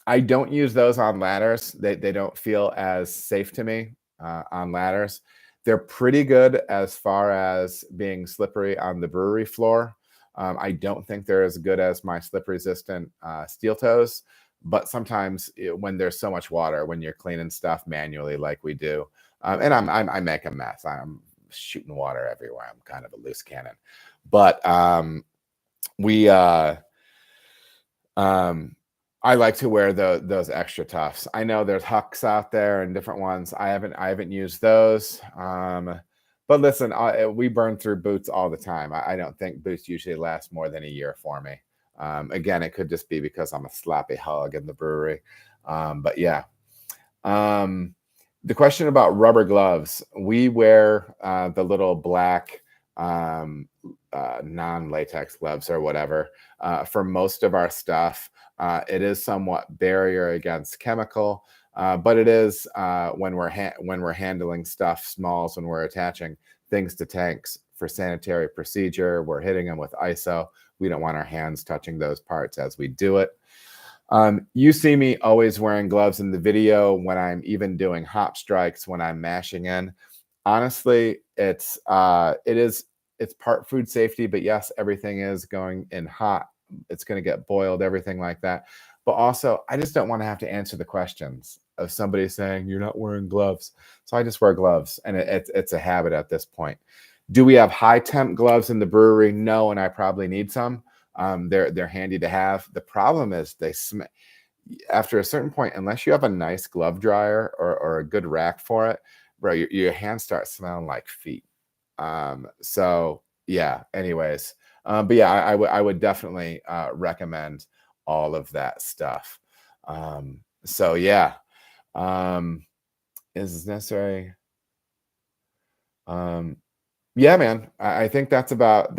I don't use those on ladders. They don't feel as safe to me on ladders. They're pretty good as far as being slippery on the brewery floor. I don't think they're as good as my slip resistant steel toes, but sometimes when there's so much water, when you're cleaning stuff manually like we do, and I make a mess. I'm shooting water everywhere. I'm kind of a loose cannon, but we um, I like to wear those extra toughs. I know there's Hucks out there and different ones. I haven't used those. But listen, we burn through boots all the time. I don't think boots usually last more than a year for me. Again, it could just be because I'm a sloppy hog in the brewery. But yeah. Um, the question about rubber gloves, we wear the little black um, non-latex gloves or whatever for most of our stuff. It is somewhat barrier against chemical, but it is when we're handling stuff, smalls, when we're attaching things to tanks for sanitary procedure. We're hitting them with ISO. We don't want our hands touching those parts as we do it. You see me always wearing gloves in the video when I'm even doing hop strikes, when I'm mashing in. Honestly, it's part food safety, but yes, everything is going in hot. It's going to get boiled, everything like that. But also, I just don't want to have to answer the questions of somebody saying you're not wearing gloves. So I just wear gloves, and it's a habit at this point. Do we have high temp gloves in the brewery? No, and I probably need some. They're handy to have. The problem is they smell after a certain point, unless you have a nice glove dryer or a good rack for it, bro, your hands start smelling like feet. So yeah, anyways. But yeah, I would definitely recommend all of that stuff. So yeah. Is necessary. Um, yeah, man. I think that's about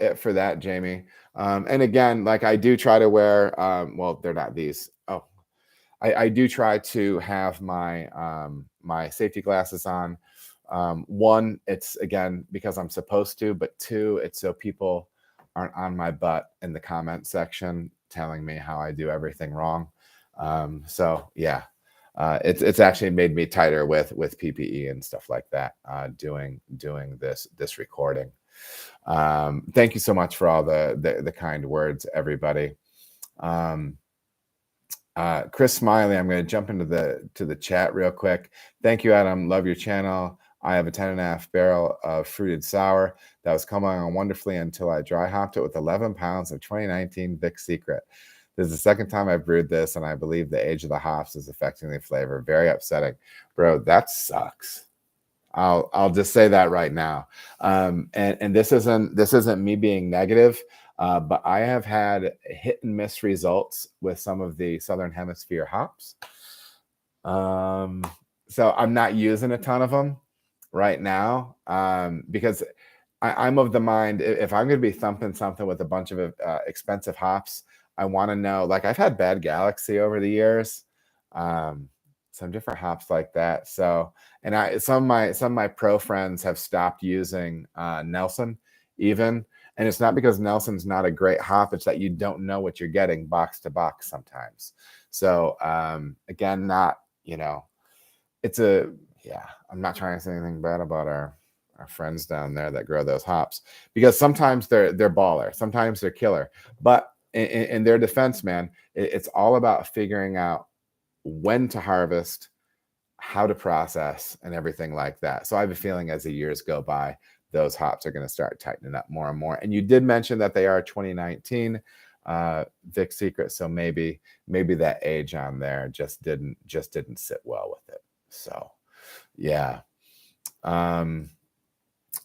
it for that, Jamie. And again, like I do try to wear well, they're not these. Oh, I do try to have my safety glasses on. One, it's again because I'm supposed to, but two, it's so people aren't on my butt in the comment section telling me how I do everything wrong. So yeah, it's actually made me tighter with PPE and stuff like that. Doing this recording. Thank you so much for all the kind words, everybody. Chris Smiley, I'm going to jump into the chat real quick. Thank you, Adam. Love your channel. I have a 10.5 barrel of fruited sour that was coming on wonderfully until I dry hopped it with 11 pounds of 2019 Vic Secret. This is the second time I've brewed this, and I believe the age of the hops is affecting the flavor. Very upsetting, bro. That sucks. I'll just say that right now. And this isn't me being negative. But I have had hit and miss results with some of the Southern Hemisphere hops. So I'm not using a ton of them right now because I'm of the mind if I'm going to be thumping something with a bunch of expensive hops, I want to know. Like I've had Bad Galaxy over the years, some different hops like that. So, and some of my pro friends have stopped using Nelson even. And it's not because Nelson's not a great hop, it's that you don't know what you're getting box to box sometimes. So again, not, it's I'm not trying to say anything bad about our friends down there that grow those hops because sometimes they're baller, sometimes they're killer. But in their defense, man, it's all about figuring out when to harvest, how to process, and everything like that. So I have a feeling as the years go by, those hops are going to start tightening up more and more. And you did mention that they are 2019 Vic Secret, so maybe that age on there just didn't sit well with it. So yeah.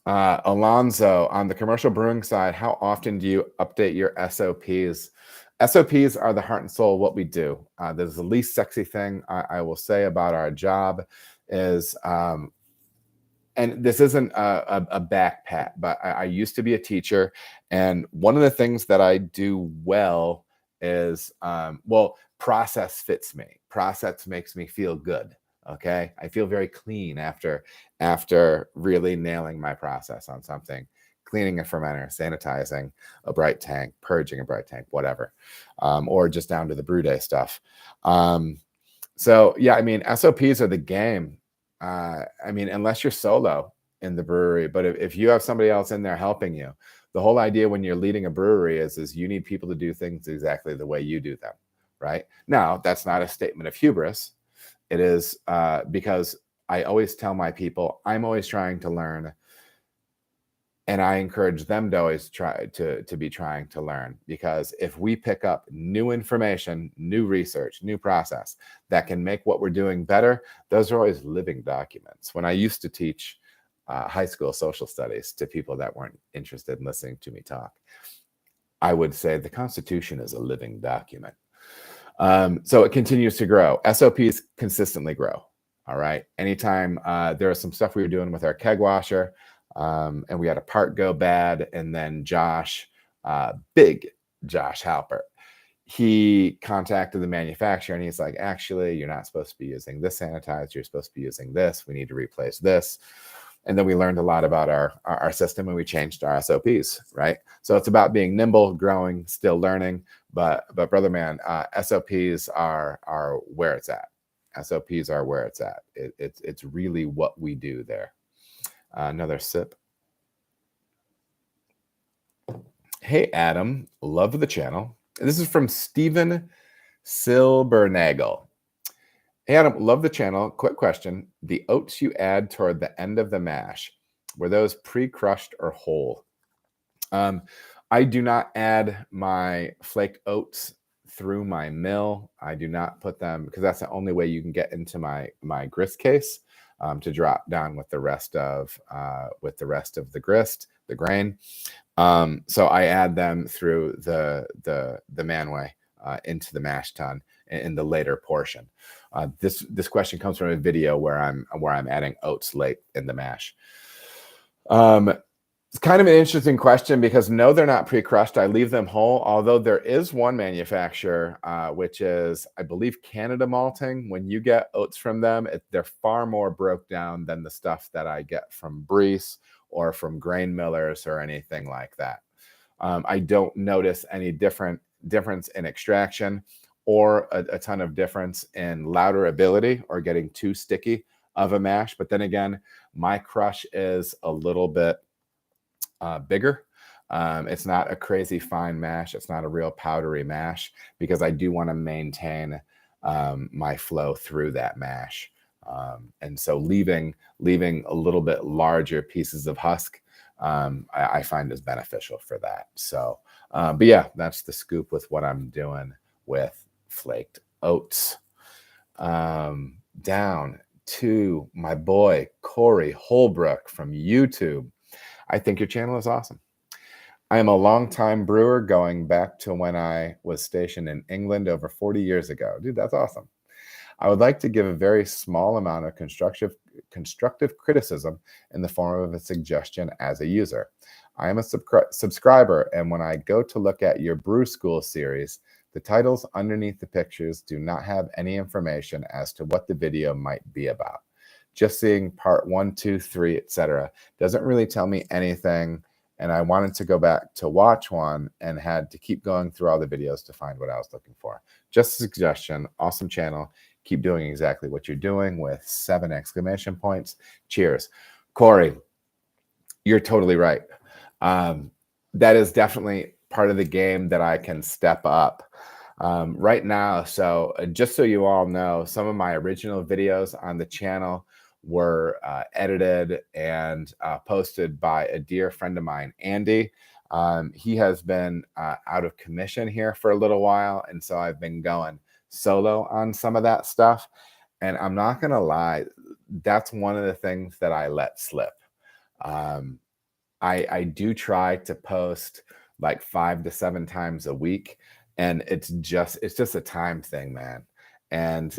Alonzo, on the commercial brewing side, how often do you update your SOPs? SOPs are the heart and soul of what we do. There's the least sexy thing I will say about our job is and this isn't a back pat, but I used to be a teacher. And one of the things that I do well is, process fits me. Process makes me feel good. Okay. I feel very clean after really nailing my process on something. cleaning a fermenter, sanitizing a bright tank, purging a bright tank, whatever, or just down to the brew day stuff. So yeah, I mean, SOPs are the game. I mean, unless you're solo in the brewery, but if you have somebody else in there helping you, the whole idea when you're leading a brewery is you need people to do things exactly the way you do them, right? Now, that's not a statement of hubris. It is because I always tell my people, I'm always trying to learn, and I encourage them to always try to be trying to learn, because if we pick up new information, new research, new process that can make what we're doing better, those are always living documents. When I used to teach high school social studies to people that weren't interested in listening to me talk, I would say the Constitution is a living document. So it continues to grow. SOPs consistently grow. All right. Anytime there was some stuff we were doing with our keg washer, and we had a part go bad, and then Josh, big Josh Halpert, he contacted the manufacturer and he's like, actually, you're not supposed to be using this sanitizer. You're supposed to be using this. We need to replace this. And then we learned a lot about our system, and we changed our SOPs, right? So it's about being nimble, growing, still learning. But brother man, SOPs are where it's at. SOPs are where it's at. It's really what we do there. Another sip. Hey, Adam, love the channel. This is from Steven Silbernagel. Hey, Adam, love the channel. Quick question. The oats you add toward the end of the mash, were those pre-crushed or whole? I do not add my flaked oats through my mill. I do not put them, because that's the only way you can get into my grist case, to drop down with the rest of the grist, the grain. So I add them through the manway into the mash tun in the later portion. This question comes from a video where I'm adding oats late in the mash. It's kind of an interesting question, because no, they're not pre-crushed. I leave them whole, although there is one manufacturer, which is, I believe, Canada Malting. When you get oats from them, they're far more broke down than the stuff that I get from Brees or from grain millers or anything like that. I don't notice any difference in extraction, or a ton of difference in louder ability or getting too sticky of a mash. But then again, my crush is a little bit bigger. It's not a crazy fine mash. It's not a real powdery mash, because I do want to maintain my flow through that mash. And so leaving a little bit larger pieces of husk, I find is beneficial for that. So, but yeah, that's the scoop with what I'm doing with flaked oats. Down to my boy Corey Holbrook from YouTube. I think your channel is awesome. I am a longtime brewer, going back to when I was stationed in England over 40 years ago. Dude, that's awesome. I would like to give a very small amount of constructive criticism in the form of a suggestion as a user. I am a subscriber, and when I go to look at your Brew School series, the titles underneath the pictures do not have any information as to what the video might be about. Just seeing part 1, 2, 3, etc. doesn't really tell me anything, and I wanted to go back to watch one and had to keep going through all the videos to find what I was looking for. Just a suggestion. Awesome channel. Keep doing exactly what you're doing with 7 exclamation points. Cheers. Corey, you're totally right. That is definitely part of the game that I can step up right now. So just so you all know, some of my original videos on the channel were edited and posted by a dear friend of mine, Andy. He has been out of commission here for a little while, and so I've been going solo on some of that stuff. And I'm not gonna lie, that's one of the things that I let slip. I do try to post like 5 to 7 times a week, and it's just a time thing, man. And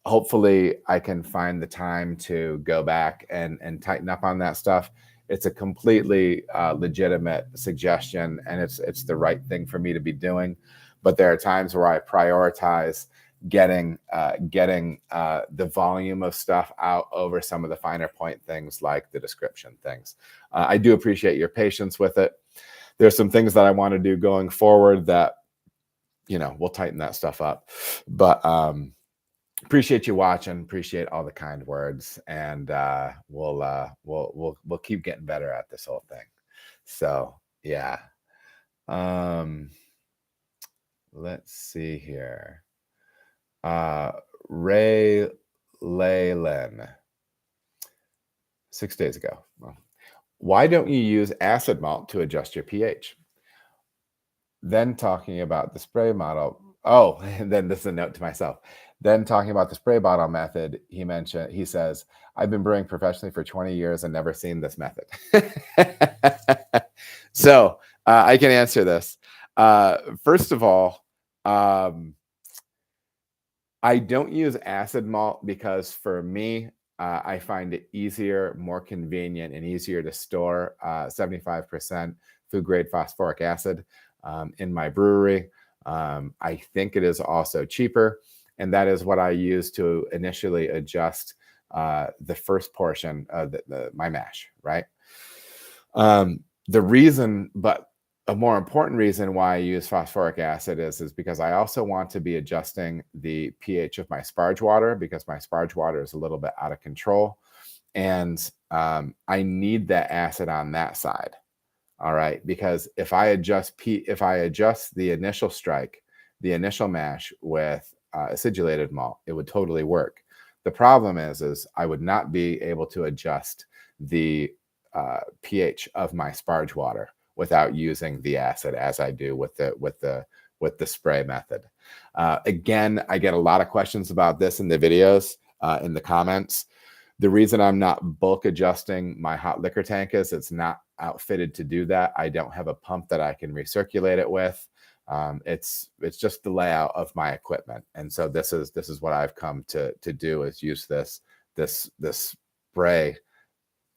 hopefully I can find the time to go back and tighten up on that stuff. It's a completely legitimate suggestion, and it's the right thing for me to be doing. But there are times where I prioritize getting the volume of stuff out over some of the finer point things like the description things. I do appreciate your patience with it. There's some things that I want to do going forward that, we'll tighten that stuff up. But appreciate you watching. Appreciate all the kind words, and we'll keep getting better at this whole thing. So yeah. Let's see here. Ray Leyland, 6 days ago. Why don't you use acid malt to adjust your pH? Then talking about the spray model. Oh, and then this is a note to myself. Then talking about the spray bottle method, he says, I've been brewing professionally for 20 years and never seen this method. So I can answer this. First of all, I don't use acid malt because for me, I find it easier, more convenient, and easier to store 75% food grade phosphoric acid in my brewery. I think it is also cheaper, and that is what I use to initially adjust the first portion of my mash, right? The reason, but a more important reason why I use phosphoric acid is because I also want to be adjusting the pH of my sparge water, because my sparge water is a little bit out of control, and I need that acid on that side. All right, because if I adjust the initial strike, the initial mash with acidulated malt, it would totally work. The problem is I would not be able to adjust the pH of my sparge water without using the acid as I do with the spray method. Again, I get a lot of questions about this in the videos, in the comments. The reason I'm not bulk adjusting my hot liquor tank is it's not outfitted to do that. I don't have a pump that I can recirculate it with. It's just the layout of my equipment, and so this is what I've come to do, is use this spray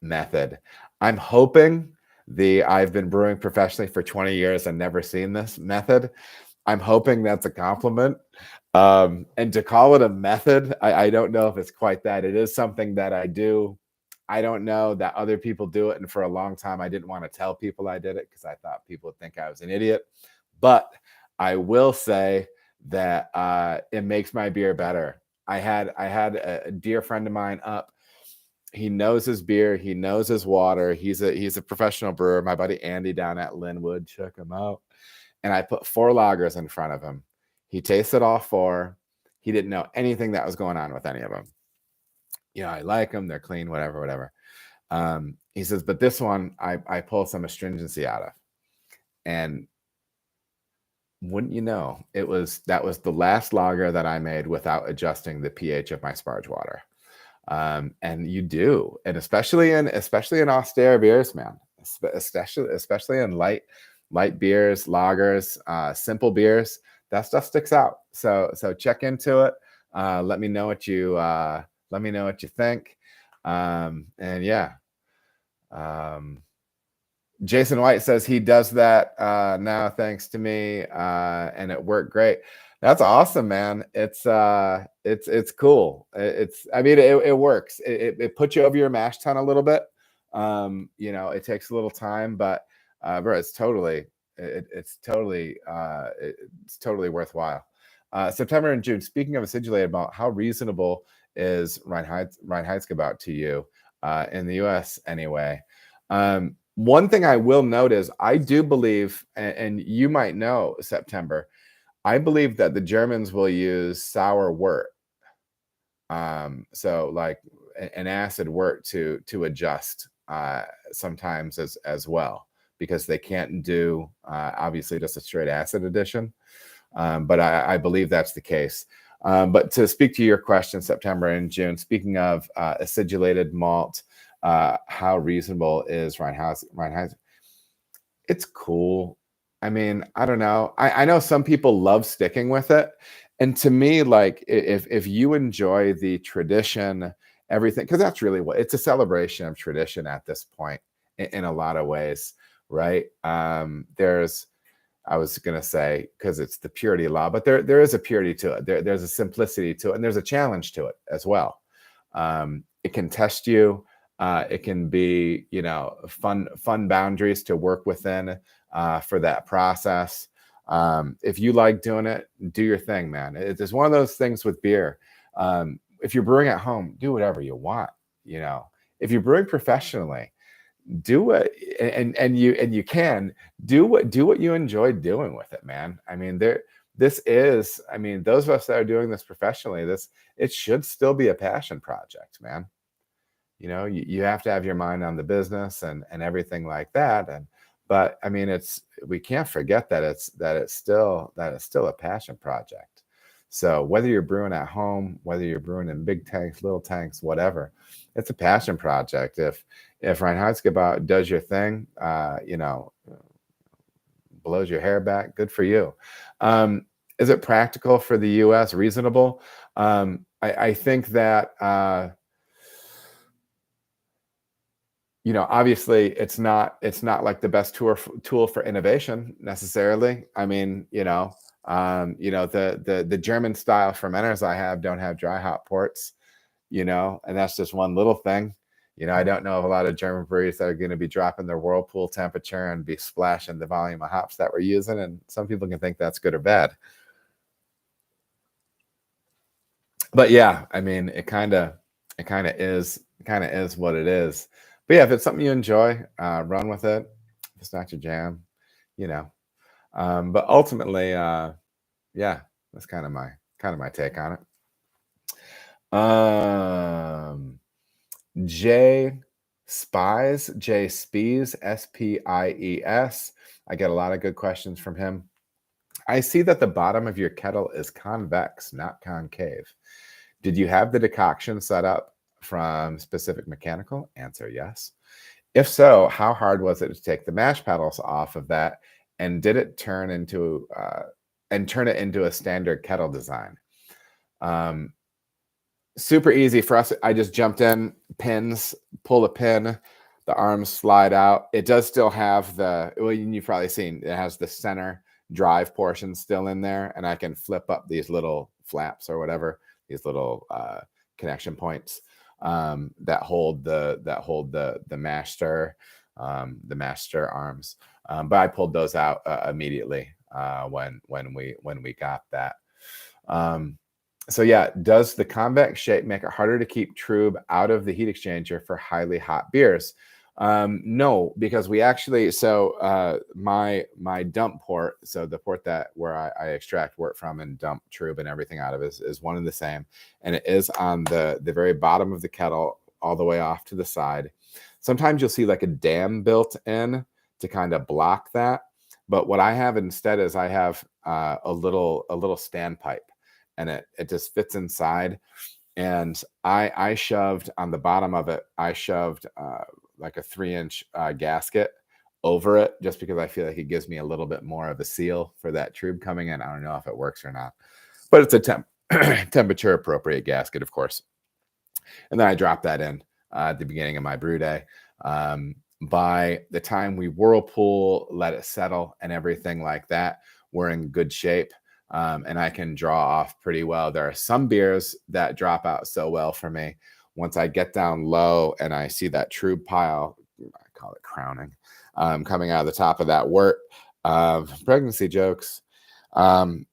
method. I'm hoping I've been brewing professionally for 20 years and never seen this method. I'm hoping that's a compliment. And to call it a method, I don't know if it's quite that. It is something that I do. I don't know that other people do it. And for a long time, I didn't want to tell people I did it because I thought people would think I was an idiot. But I will say that it makes my beer better. I had a dear friend of mine up. He knows his beer. He knows his water. He's a professional brewer. My buddy Andy down at Linwood, check him out. And I put 4 lagers in front of him. He tasted all 4. He didn't know anything that was going on with any of them. I like them. They're clean, whatever. He says, but this one, I pull some astringency out of. And wouldn't you know, that was the last lager that I made without adjusting the pH of my sparge water. And you do, and especially in austere beers, man, especially in light beers, lagers, simple beers, that stuff sticks out. So check into it. Let me know what you think. And yeah. Jason White says he does that now thanks to me, and it worked great. That's awesome, man. It's cool. It works. It puts you over your mash tun a little bit. It takes a little time, but bro, it's totally worthwhile. September and June. Speaking of acidulated malt, how reasonable is Reinheitsgebot to you in the U.S. anyway? One thing I will note is I do believe, and you might know, September, I believe that the Germans will use sour wort, so like an acid wort to adjust sometimes as well, because they can't do obviously just a straight acid addition. But I believe that's the case. But to speak to your question, September and June, speaking of acidulated malt, how reasonable is Reinheitsgebot? It's cool. I mean, I don't know. I know some people love sticking with it. And to me, like, if you enjoy the tradition, everything, because that's really what it's a celebration of tradition at this point in a lot of ways, right? There's I was going to say, because it's the purity law, but there is a purity to it. There's a simplicity to it, and there's a challenge to it as well. It can test you. It can be, fun boundaries to work within for that process. If you like doing it, do your thing, man. It's one of those things with beer. If you're brewing at home, do whatever you want. If you're brewing professionally, do what and you can do what you enjoy doing with it, man. I mean, those of us that are doing this professionally, it should still be a passion project, man. You have to have your mind on the business and everything like that. But I mean, we can't forget that it's still a passion project. So whether you're brewing at home, whether you're brewing in big tanks, little tanks, whatever, it's a passion project. If Reinhardt's does your thing, blows your hair back, good for you. Is it practical for the U.S.? Reasonable? I think that obviously it's not like the best tool for innovation necessarily. I mean, the German style fermenters I have don't have dry hop ports, and that's just one little thing. I don't know of a lot of German breweries that are going to be dropping their whirlpool temperature and be splashing the volume of hops that we're using. And some people can think that's good or bad. But yeah, I mean, it kind of is what it is. But yeah, if it's something you enjoy, run with it. If it's not your jam, you know. But ultimately, yeah, that's kind of my take on it. J Spies, Spies. I get a lot of good questions from him. I see that the bottom of your kettle is convex, not concave. Did you have the decoction set up from specific mechanical? Answer, yes. If so, how hard was it to take the mash paddles off of that, and did it turn it into a standard kettle design? Super easy for us. I just jumped in, pins, pull a pin, the arms slide out. It does still have you've probably seen, it has the center drive portion still in there, and I can flip up these little flaps or whatever, these little connection points that hold the mash stir, arms. But I pulled those out immediately when we got that. So yeah, does the convex shape make it harder to keep trub out of the heat exchanger for highly hot beers? No, because we actually, my dump port, so the port where I extract wort from and dump trub and everything out of is one and the same, and it is on the very bottom of the kettle, all the way off to the side. Sometimes you'll see like a dam built in to kind of block that, but what I have instead is I have a little standpipe, and it just fits inside. And I shoved on the bottom of it, like a 3-inch gasket over it, just because I feel like it gives me a little bit more of a seal for that trub coming in. I don't know if it works or not, but it's a temperature appropriate gasket, of course. And then I drop that in at the beginning of my brew day. By the time we whirlpool, let it settle and everything like that, we're in good shape. And I can draw off pretty well. There are some beers that drop out so well for me. Once I get down low and I see that trub pile, I call it crowning, coming out of the top of that wort, pregnancy jokes, some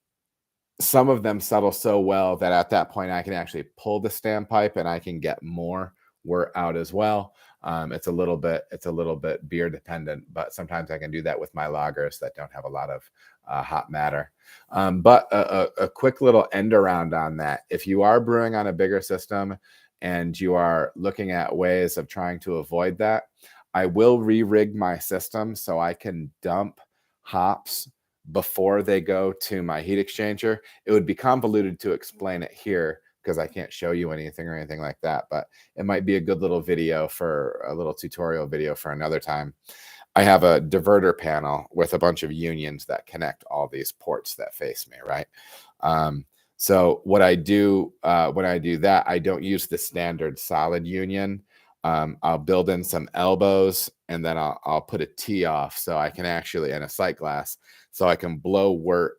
of them settle so well that at that point I can actually pull the standpipe and I can get more wort out as well. It's a little bit beer dependent, but sometimes I can do that with my lagers that don't have a lot of hot matter. But a quick little end around on that. If you are brewing on a bigger system and you are looking at ways of trying to avoid that, I will re-rig my system so I can dump hops before they go to my heat exchanger. It would be convoluted to explain it here because I can't show you anything or anything like that, but it might be a good little video for a little tutorial video for another time. I have a diverter panel with a bunch of unions that connect all these ports that face me, right? So what I do when I do that, I don't use the standard solid union. I'll build in some elbows, and then I'll put a tee off so I can actually, and a sight glass, so I can blow wort,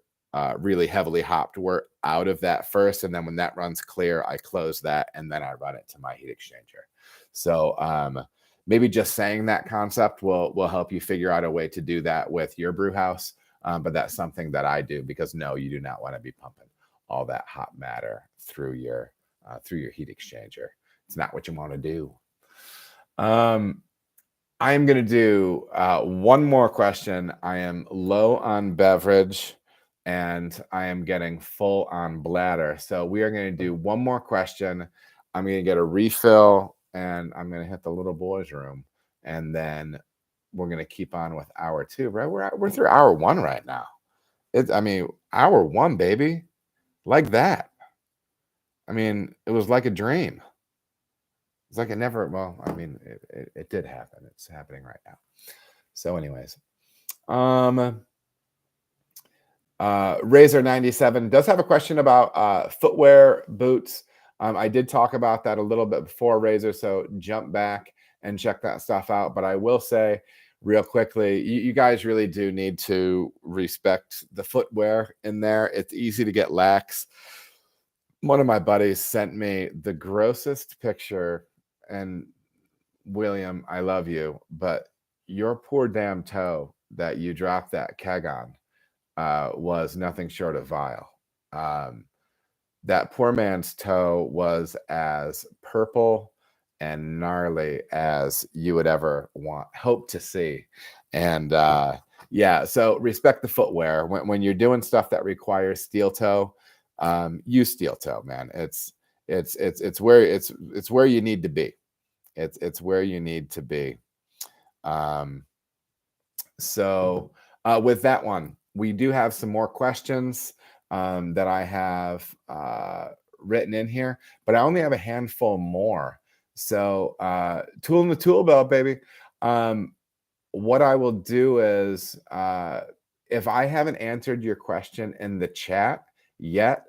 really heavily hopped wort out of that first, and then when that runs clear, I close that, and then I run it to my heat exchanger. So maybe just saying that concept will help you figure out a way to do that with your brew house. But that's something that I do, because no, you do not want to be pumping all that hot matter through your heat exchanger. It's not what you want to do. I am going to do one more question. I am low on beverage and I am getting full on bladder. So we are going to do one more question. I'm going to get a refill and I'm going to hit the little boys' room. And then we're going to keep on with hour 2, right? We're through hour 1 right now. Hour 1, baby. Like that. I mean, it was like a dream. It's like it never, well, I mean, it did happen. It's happening right now. So anyways, Razor97 does have a question about footwear, boots. I did talk about that a little bit before, Razor, so jump back and check that stuff out. But I will say real quickly, you guys really do need to respect the footwear in there. It's easy to get lax. One of my buddies sent me the grossest picture, and William, I love you, but your poor damn toe that you dropped that keg on was nothing short of vile. That poor man's toe was as purple and gnarly as you would ever hope to see. And yeah, so respect the footwear. When you're doing stuff that requires steel toe, use steel toe, man. It's where you need to be. It's where you need to be. So with that one, we do have some more questions that I have written in here, but I only have a handful more. So tool in the tool belt, baby. What I will do is, if I haven't answered your question in the chat yet,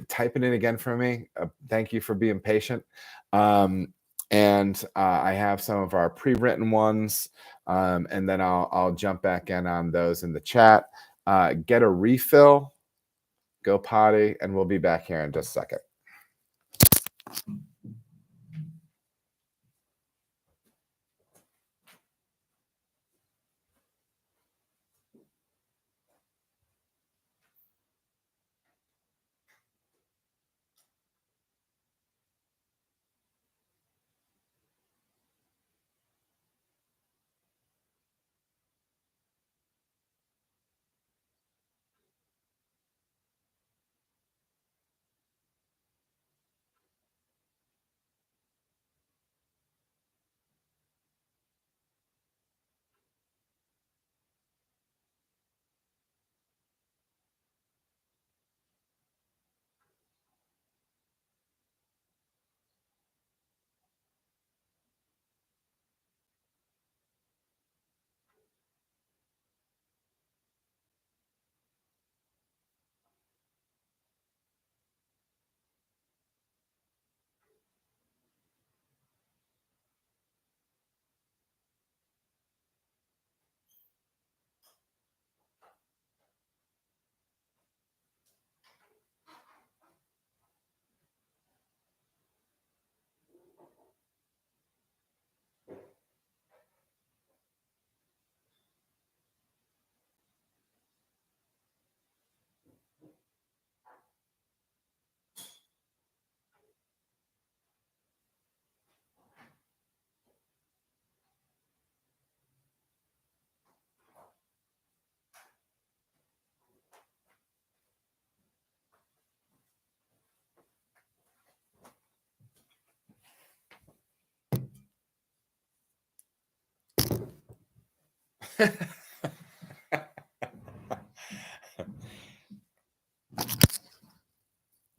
type it in again for me. Thank you for being patient. And I have some of our pre-written ones, and then I'll jump back in on those in the chat. Get a refill, go potty, and we'll be back here in just a second.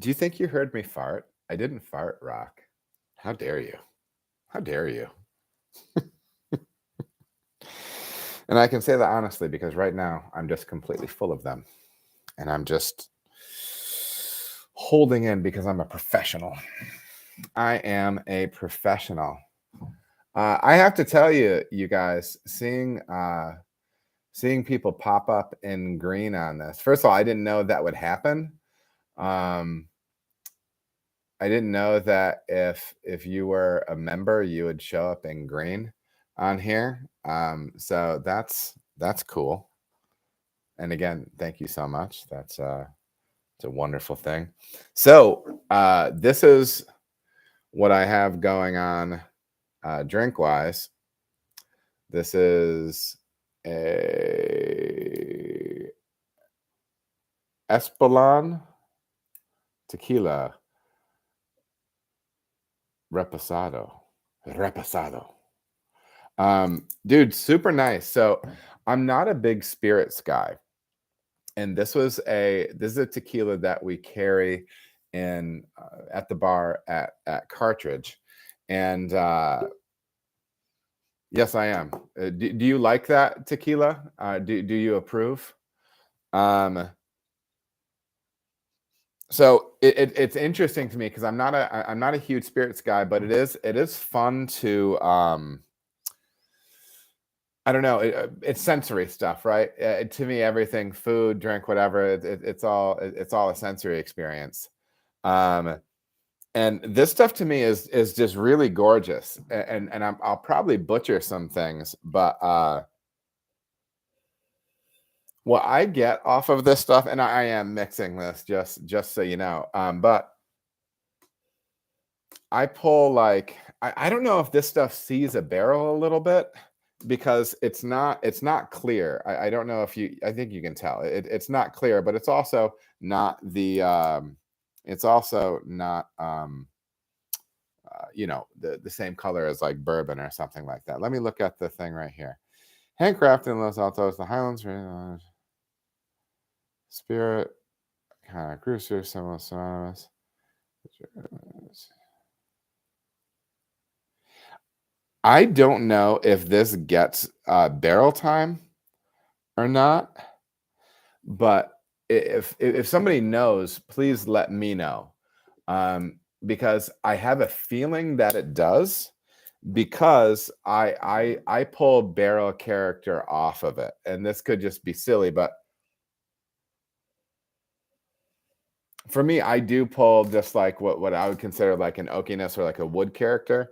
Do you think you heard me fart? I didn't fart, Rock. How dare you? How dare you? And I can say that honestly, because right now I'm just completely full of them. And I'm just holding in because I'm a professional. I am a professional. I have to tell you, you guys, seeing people pop up in green on this. First of all, I didn't know that would happen. Um, I didn't know that if you were a member, you would show up in green on here. So that's cool. And again, thank you so much. That's it's a wonderful thing. So this is what I have going on drink wise. This is a Espolon tequila reposado. Reposado. Dude, super nice. So I'm not a big spirits guy. And this is a tequila that we carry in at the bar at Cartridge. And yes, I am. Do you like that tequila? Do you approve? Um, so it's interesting to me because I'm not a huge spirits guy, but it is fun to I don't know. It's sensory stuff, right? To me, everything, food, drink, whatever, it's all a sensory experience. Um, and this stuff to me is just really gorgeous. And I'll probably butcher some things, but what I get off of this stuff, and I am mixing this just so you know, but I pull like I don't know if this stuff sees a barrel a little bit because it's not clear. I don't know if you I think you can tell. It's not clear, but it's also not the it's also not the same color as like bourbon or something like that. Let me look at the thing right here. Handcrafted in Los Altos, the Highlands, Spirit, kind of cruiser, similar synonymous. I don't know if this gets barrel time or not, but if somebody knows, please let me know, because I have a feeling that it does because I pull barrel character off of it, and this could just be silly, but for me, I do pull just like what I would consider like an oakiness or like a wood character.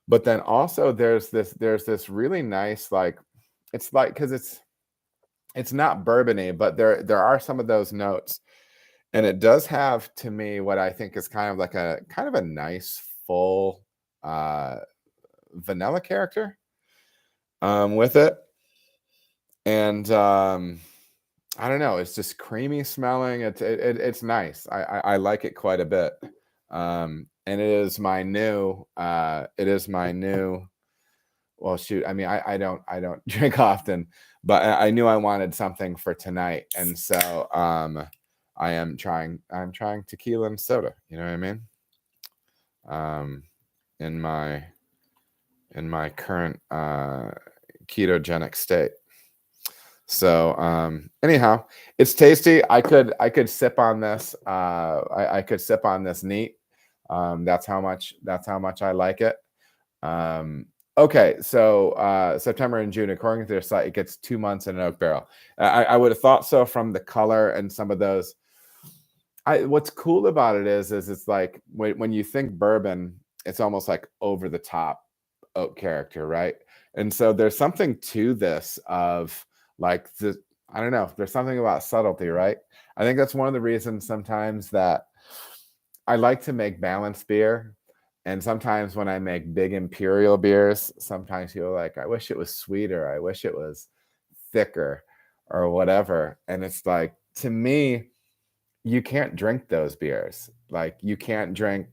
But then also there's this really nice like it's like because it's not bourbony, but there are some of those notes, and it does have to me what I think is kind of like a kind of a nice full uh, vanilla character with it, and I don't know, it's just creamy smelling. It's nice. I like it quite a bit, and it is my new well, shoot. I mean, I don't drink often, but I knew I wanted something for tonight, and so I'm trying tequila and soda. You know what I mean? Um, in my current ketogenic state. So anyhow, it's tasty. I could sip on this. I could sip on this neat. That's how much I like it. Um, okay, so September and June, according to their site, it gets 2 months in an oak barrel. I would have thought so from the color and some of those. What's cool about it is it's like when you think bourbon, it's almost like over the top oak character, right? And so there's something to this of like the I don't know, there's something about subtlety, right? I think that's one of the reasons sometimes that I like to make balanced beer. And sometimes when I make big imperial beers, sometimes you're like, I wish it was sweeter. I wish it was thicker or whatever. And it's like, to me, you can't drink those beers. Like, you can't drink,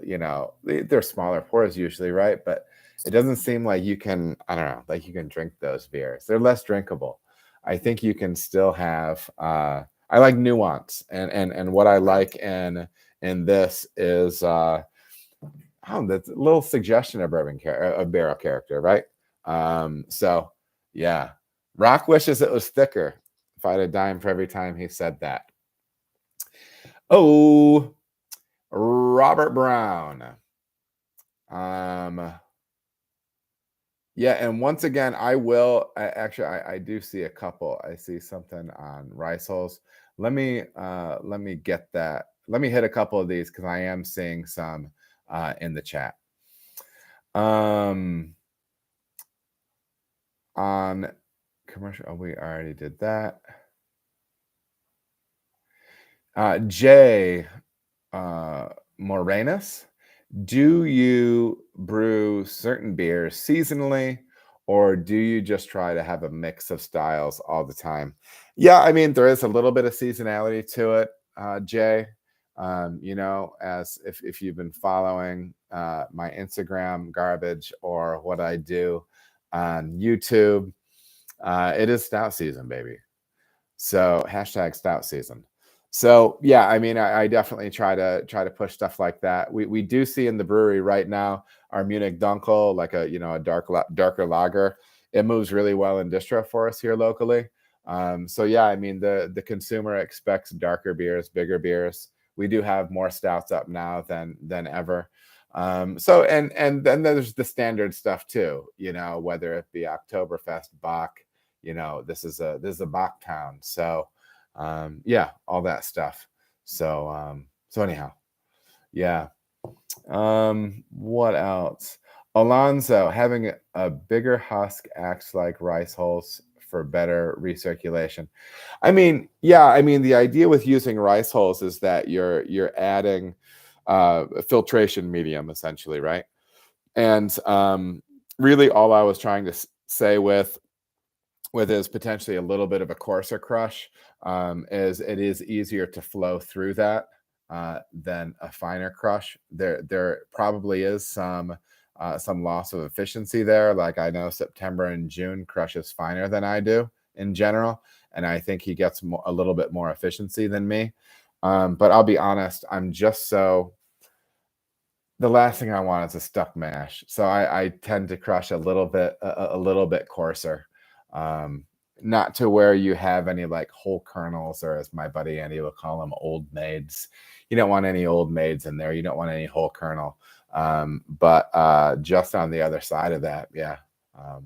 they're smaller pours usually, right? But it doesn't seem like you can, I don't know, like you can drink those beers. They're less drinkable. I think you can still have, I like nuance. And what I like in this is, oh, that's a little suggestion of a barrel character, right? So yeah, Rock wishes it was thicker. If I had a dime for every time he said that. Oh, Robert Brown. Um, yeah, and once again, I do see a couple. I see something on rice hulls. Let me get that. Let me hit a couple of these because I am seeing some in the chat. Um, on commercial, oh, we already did that. Jay Morenas, do you brew certain beers seasonally, or do you just try to have a mix of styles all the time? Yeah, I mean, there is a little bit of seasonality to it, Jay. As if you've been following my Instagram garbage or what I do on YouTube, it is stout season, baby. So hashtag stout season. So yeah, I mean, I definitely try to push stuff like that. We do see in the brewery right now our Munich Dunkel, like a darker lager. It moves really well in distro for us here locally. So yeah, I mean the consumer expects darker beers, bigger beers. We do have more stouts up now than ever. So and then there's the standard stuff too. Whether it be Oktoberfest, Bach, this is a Bach town. So yeah, all that stuff. So anyhow, yeah. What else? Alonzo, having a bigger husk acts like rice hulls for better recirculation. I mean, yeah, I mean the idea with using rice hulls is that you're adding a filtration medium essentially, right? And really all I was trying to say with is potentially a little bit of a coarser crush, is it is easier to flow through that than a finer crush. There probably is some loss of efficiency there. Like I know September and June crushes finer than I do in general, and I think he gets a little bit more efficiency than me. But I'll be honest, I'm just so the last thing I want is a stuck mash. So I tend to crush a little bit coarser. Um, Not to where you have any like whole kernels, or as my buddy Andy will call them, old maids. You don't want any old maids in there. You don't want any whole kernel. But just on the other side of that, yeah,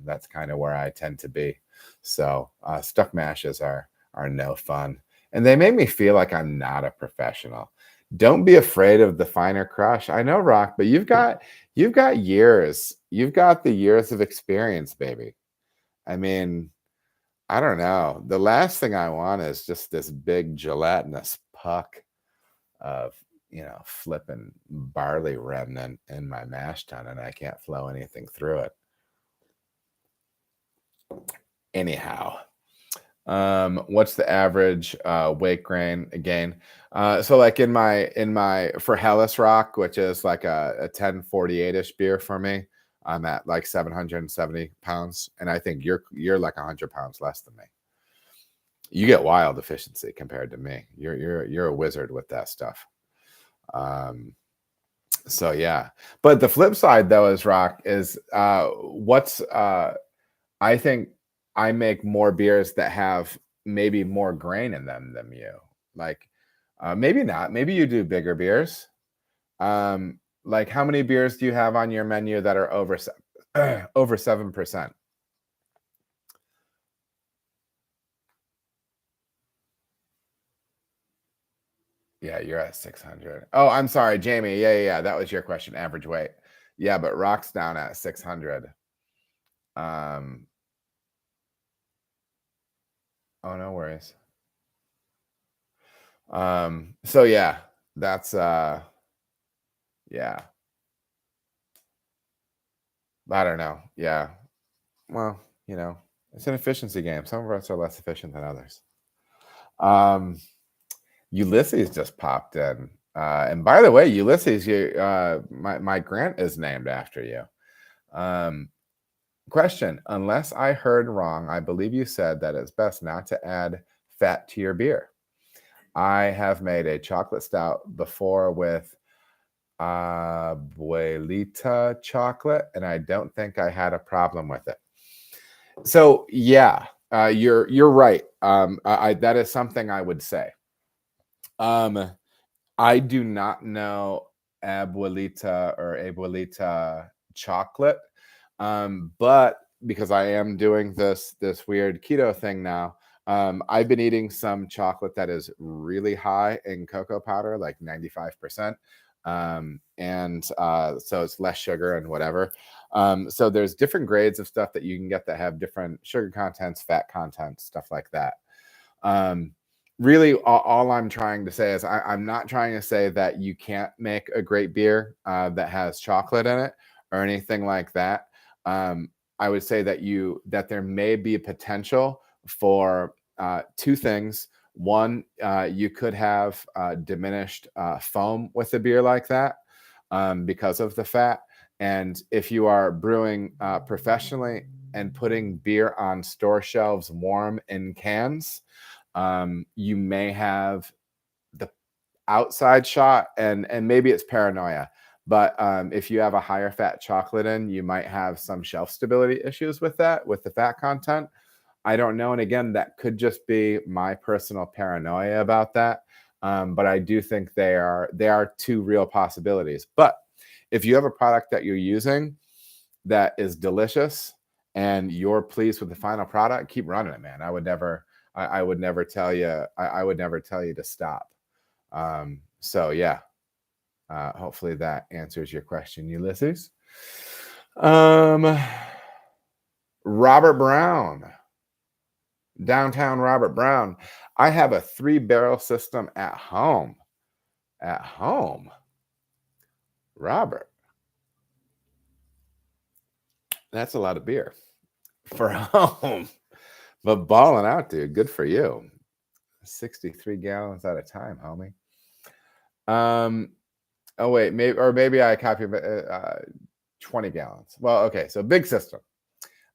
that's kind of where I tend to be. So stuck mashes are no fun, and they make me feel like I'm not a professional. Don't be afraid of the finer crush. I know, Rock, but you've got years. You've got the years of experience, baby. I mean, I don't know. The last thing I want is just this big gelatinous puck of flipping barley remnant in my mash tun, and I can't flow anything through it. Anyhow, what's the average weight grain gain? So like in my for Hellas Rock, which is like a 1048-ish beer for me, I'm at like 770 pounds, and I think you're like 100 pounds less than me. You get wild efficiency compared to me. You're a wizard with that stuff. Um, so yeah, but the flip side though is Rock is what's I think I make more beers that have maybe more grain in them than you. Like, maybe not. Maybe you do bigger beers. Like, how many beers do you have on your menu that are over 7%? Yeah, you're at 600. Oh, I'm sorry, Jamie. Yeah. That was your question. Average weight. Yeah, but Rock's down at 600. Um, oh, no worries. So yeah, that's yeah. I don't know. Yeah. Well, it's an efficiency game. Some of us are less efficient than others. Um, Ulysses just popped in. And by the way, Ulysses, my grant is named after you. Um, Question: unless I heard wrong, I believe you said that it's best not to add fat to your beer. I have made a chocolate stout before with abuelita chocolate, and I don't think I had a problem with it. So yeah, you're right. That is something I would say. Um, I do not know abuelita chocolate, but because I am doing this weird keto thing now, I've been eating some chocolate that is really high in cocoa powder, like 95%. And so it's less sugar and whatever. So there's different grades of stuff that you can get that have different sugar contents, fat contents, stuff like that. Um, Really, all I'm trying to say is I'm not trying to say that you can't make a great beer that has chocolate in it or anything like that. Um, I would say that there may be a potential for two things. One, you could have diminished foam with a beer like that because of the fat. And if you are brewing professionally and putting beer on store shelves warm in cans, you may have the outside shot, and maybe it's paranoia, but if you have a higher fat chocolate in, you might have some shelf stability issues with that, with the fat content. I don't know, and again, that could just be my personal paranoia about that. But I do think they are two real possibilities. But if you have a product that you're using that is delicious and you're pleased with the final product, keep running it, man. I would never tell you, I would never tell you to stop. So yeah, hopefully that answers your question, Ulysses. Um, Robert Brown, downtown Robert Brown. I have a 3-barrel system at home. At home, Robert, that's a lot of beer for home. But balling out, dude. Good for you. 63 gallons at a time, homie. Um, oh wait, maybe I copied 20 gallons. Well, okay, so big system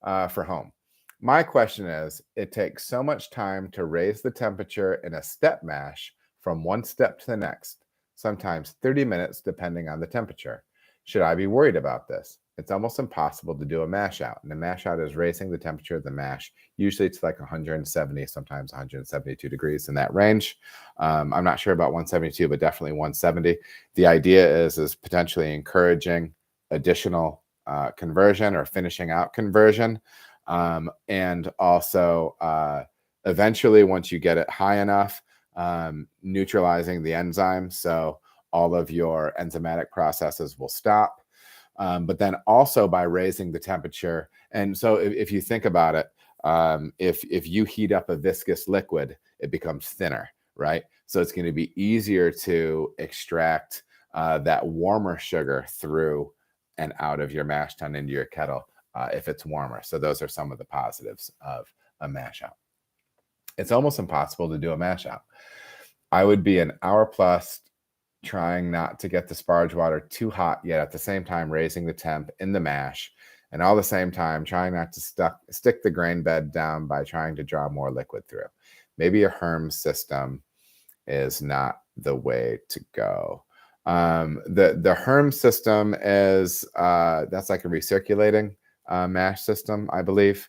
for home. My question is, it takes so much time to raise the temperature in a step mash from one step to the next, sometimes 30 minutes depending on the temperature. Should I be worried about this? It's almost impossible to do a mash out. And a mash out is raising the temperature of the mash. Usually it's like 170, sometimes 172 degrees in that range. I'm not sure about 172, but definitely 170. The idea is potentially encouraging additional conversion or finishing out conversion. And also, eventually, once you get it high enough, neutralizing the enzymes. So all of your enzymatic processes will stop. But then also by raising the temperature. And so if you think about it, if you heat up a viscous liquid, it becomes thinner, right? So it's going to be easier to extract that warmer sugar through and out of your mash tun into your kettle if it's warmer. So those are some of the positives of a mash out. It's almost impossible to do a mash out. I would be an hour plus trying not to get the sparge water too hot, yet at the same time raising the temp in the mash, and all the same time trying not to stick the grain bed down by trying to draw more liquid through. Maybe a Herm system is not the way to go. The Herm system is that's like a recirculating mash system, I believe.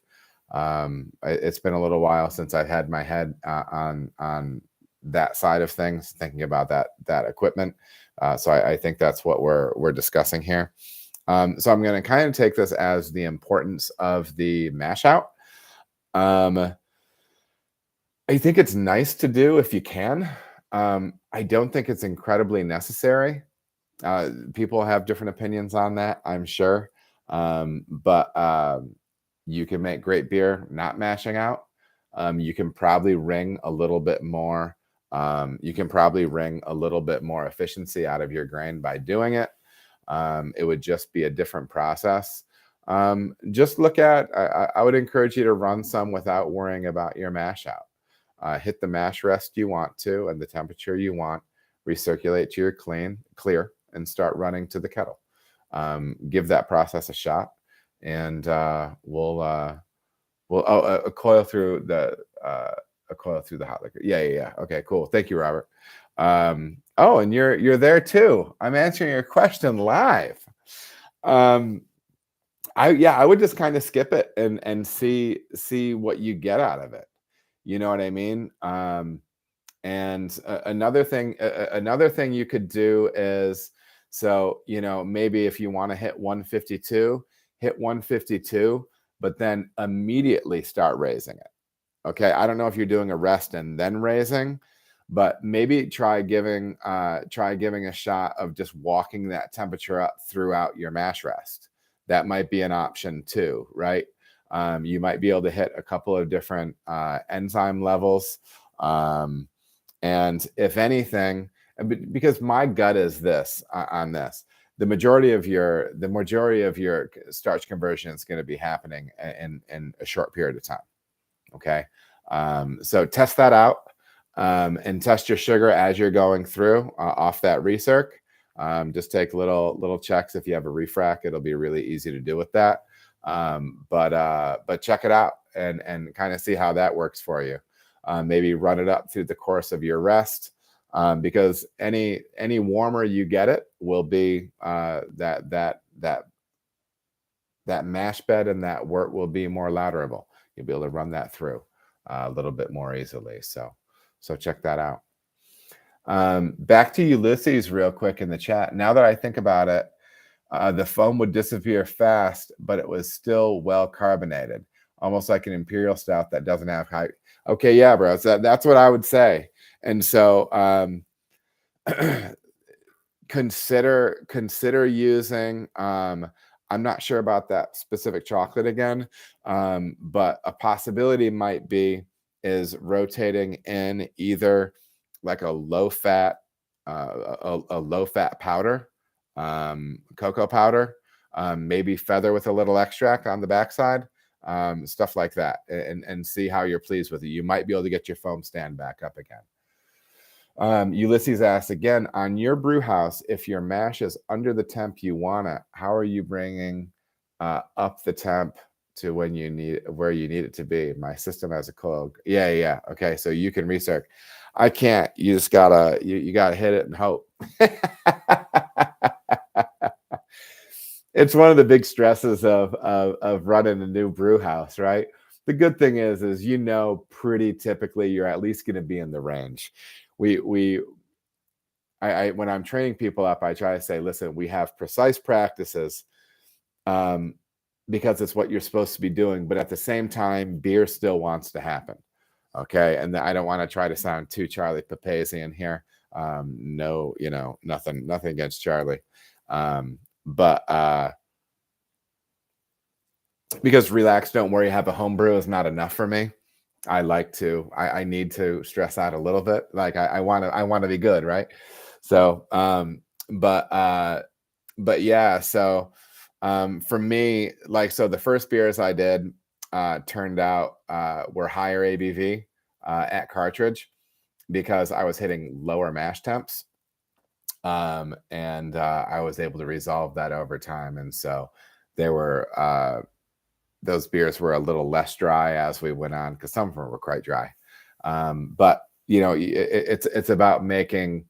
It's been a little while since I've had my head on that side of things, thinking about that equipment. So I think that's what we're discussing here. So I'm going to kind of take this as the importance of the mash out. I think it's nice to do if you can. I don't think it's incredibly necessary. People have different opinions on that, I'm sure. But you can make great beer not mashing out. You can probably wring a little bit more. You can probably wring a little bit more efficiency out of your grain by doing it. It would just be a different process. Just look at, I would encourage you to run some without worrying about your mash out. Hit the mash rest you want to and the temperature you want, recirculate to your clear, and start running to the kettle. Give that process a shot, and we'll a coil through the hot liquor. Yeah. Okay, cool. Thank you, Robert. Oh, and you're there too. I'm answering your question live. I would just kind of skip it and see what you get out of it. You know what I mean? And another thing you could do is, so maybe if you want to hit 152, hit 152, but then immediately start raising it. Okay, I don't know if you're doing a rest and then raising, but maybe try giving a shot of just walking that temperature up throughout your mash rest. That might be an option too, right? You might be able to hit a couple of different enzyme levels, and if anything, because my gut is this on this, the majority of your starch conversion is going to be happening in a short period of time. Okay. So test that out, and test your sugar as you're going through off that recirc. Just take little checks. If you have a refrac, it'll be really easy to do with that. But check it out and kind of see how that works for you. Maybe run it up through the course of your rest, because any warmer you get it will be that mash bed and that wort will be more laterable. You'll be able to run that through a little bit more easily. So check that out. Back to Ulysses real quick in the chat. Now that I think about it, the foam would disappear fast, but it was still well carbonated, almost like an imperial stout that doesn't have high. Okay, yeah, bro. So that's what I would say. And so consider using. I'm not sure about that specific chocolate again, but a possibility might be is rotating in either like a low fat powder, cocoa powder, maybe feather with a little extract on the backside, stuff like that, and see how you're pleased with it. You might be able to get your foam stand back up again. Ulysses asks again, on your brew house, if your mash is under the temp you want it, how are you bringing up the temp to where you need it to be? My system has a coil. Yeah. Okay, so you can recirc. I can't. You just gotta you gotta hit it and hope. It's one of the big stresses of running a new brew house, right? The good thing is pretty typically you're at least going to be in the range. When I'm training people up, I try to say, listen, we have precise practices, because it's what you're supposed to be doing, but at the same time, beer still wants to happen. Okay, and I don't want to try to sound too Charlie Papazian here. No, nothing against Charlie, but because relax, don't worry, have a home brew is not enough for me. I need to stress out a little bit. Like I want to be good, right? So but yeah, so for me, the first beers I did turned out were higher ABV at cartridge, because I was hitting lower mash temps, and I was able to resolve that over time, and so there were those beers were a little less dry as we went on, because some of them were quite dry. But it's about making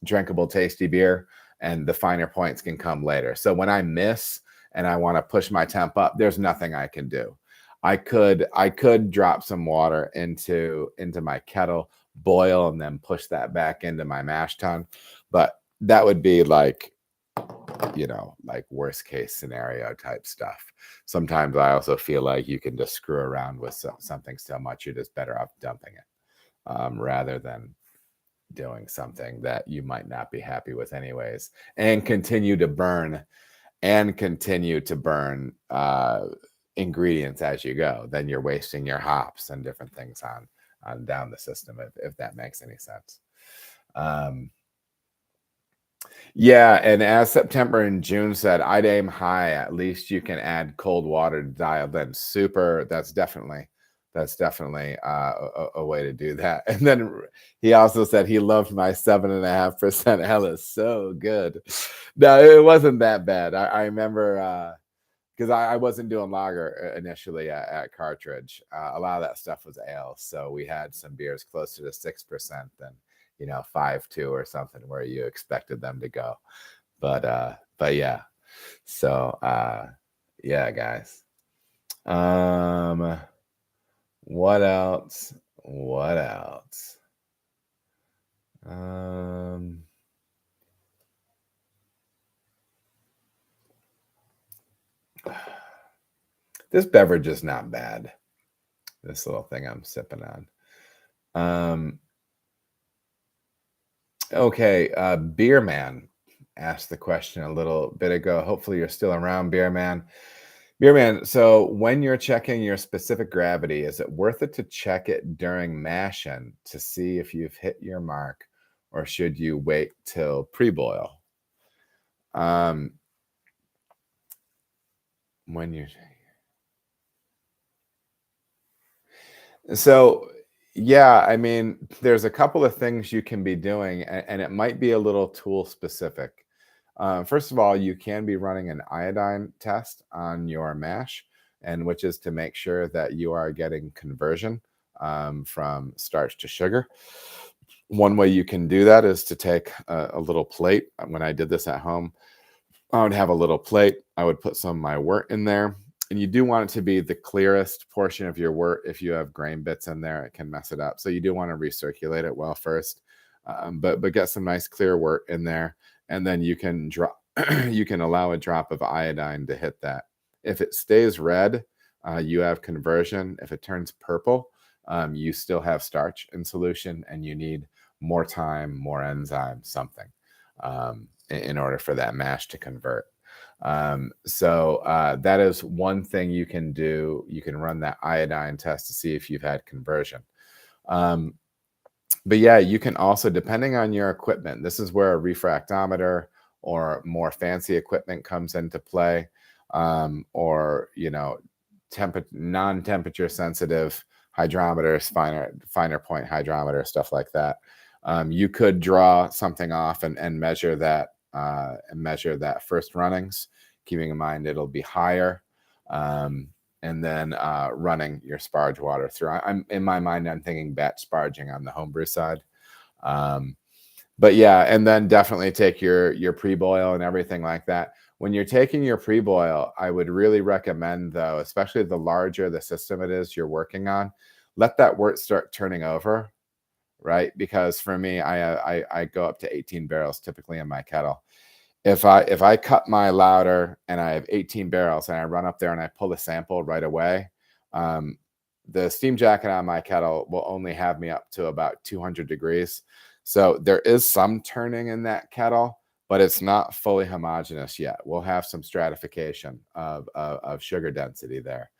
drinkable, tasty beer, and the finer points can come later. So when I miss and I want to push my temp up, there's nothing I can do. I could drop some water into my kettle, boil, and then push that back into my mash tun, but that would be like worst case scenario type stuff. Sometimes I also feel like you can just screw around with something so much you're just better off dumping it, rather than doing something that you might not be happy with anyways, and continue to burn ingredients as you go. Then you're wasting your hops and different things on down the system, if that makes any sense. Yeah, and as September and June said, I'd aim high. At least you can add cold water to dial then. Super. That's definitely a way to do that. And then he also said he loved my 7.5% hella. So good. No, it wasn't that bad. I remember because I wasn't doing lager initially at Cartridge. A lot of that stuff was ale, so we had some beers closer to 6% than 5.2 or something where you expected them to go. But yeah. So yeah, guys. What else? Um, this beverage is not bad. This little thing I'm sipping on. Um, okay, Beer Man asked the question a little bit ago. Hopefully, you're still around, Beer Man. Beer Man, so when you're checking your specific gravity, is it worth it to check it during mashing to see if you've hit your mark, or should you wait till pre-boil? Um, when you're So, yeah, I mean, there's a couple of things you can be doing, and it might be a little tool specific. First of all, you can be running an iodine test on your mash, and which is to make sure that you are getting conversion from starch to sugar. One way you can do that is to take a little plate. When I did this at home, I would have a little plate. I would put some of my wort in there. And you do want it to be the clearest portion of your wort. If you have grain bits in there, it can mess it up. So you do want to recirculate it well first. But get some nice clear wort in there. And then you can drop you can allow a drop of iodine to hit that. If it stays red, you have conversion. If it turns purple, you still have starch in solution and you need more time, more enzyme, something in order for that mash to convert. So that is one thing you can do. You can run that iodine test to see if you've had conversion. Um, but yeah, you can also, depending on your equipment, this is where a refractometer or more fancy equipment comes into play, or non-temperature sensitive hydrometers, finer point hydrometer, stuff like that. You could draw something off and measure that first runnings, keeping in mind it'll be higher. And then running your sparge water through. I'm in my mind, I'm thinking batch sparging on the homebrew side. Um, but yeah, and then definitely take your pre-boil and everything like that. When you're taking your pre-boil, I would really recommend, though, especially the larger the system it is you're working on, let that wort start turning over, right? Because for me, I go up to 18 barrels typically in my kettle. If I cut my lauter and I have 18 barrels and I run up there and I pull a sample right away, um, the steam jacket on my kettle will only have me up to about 200 degrees. So there is some turning in that kettle, but it's not fully homogeneous yet. We'll have some stratification of sugar density there.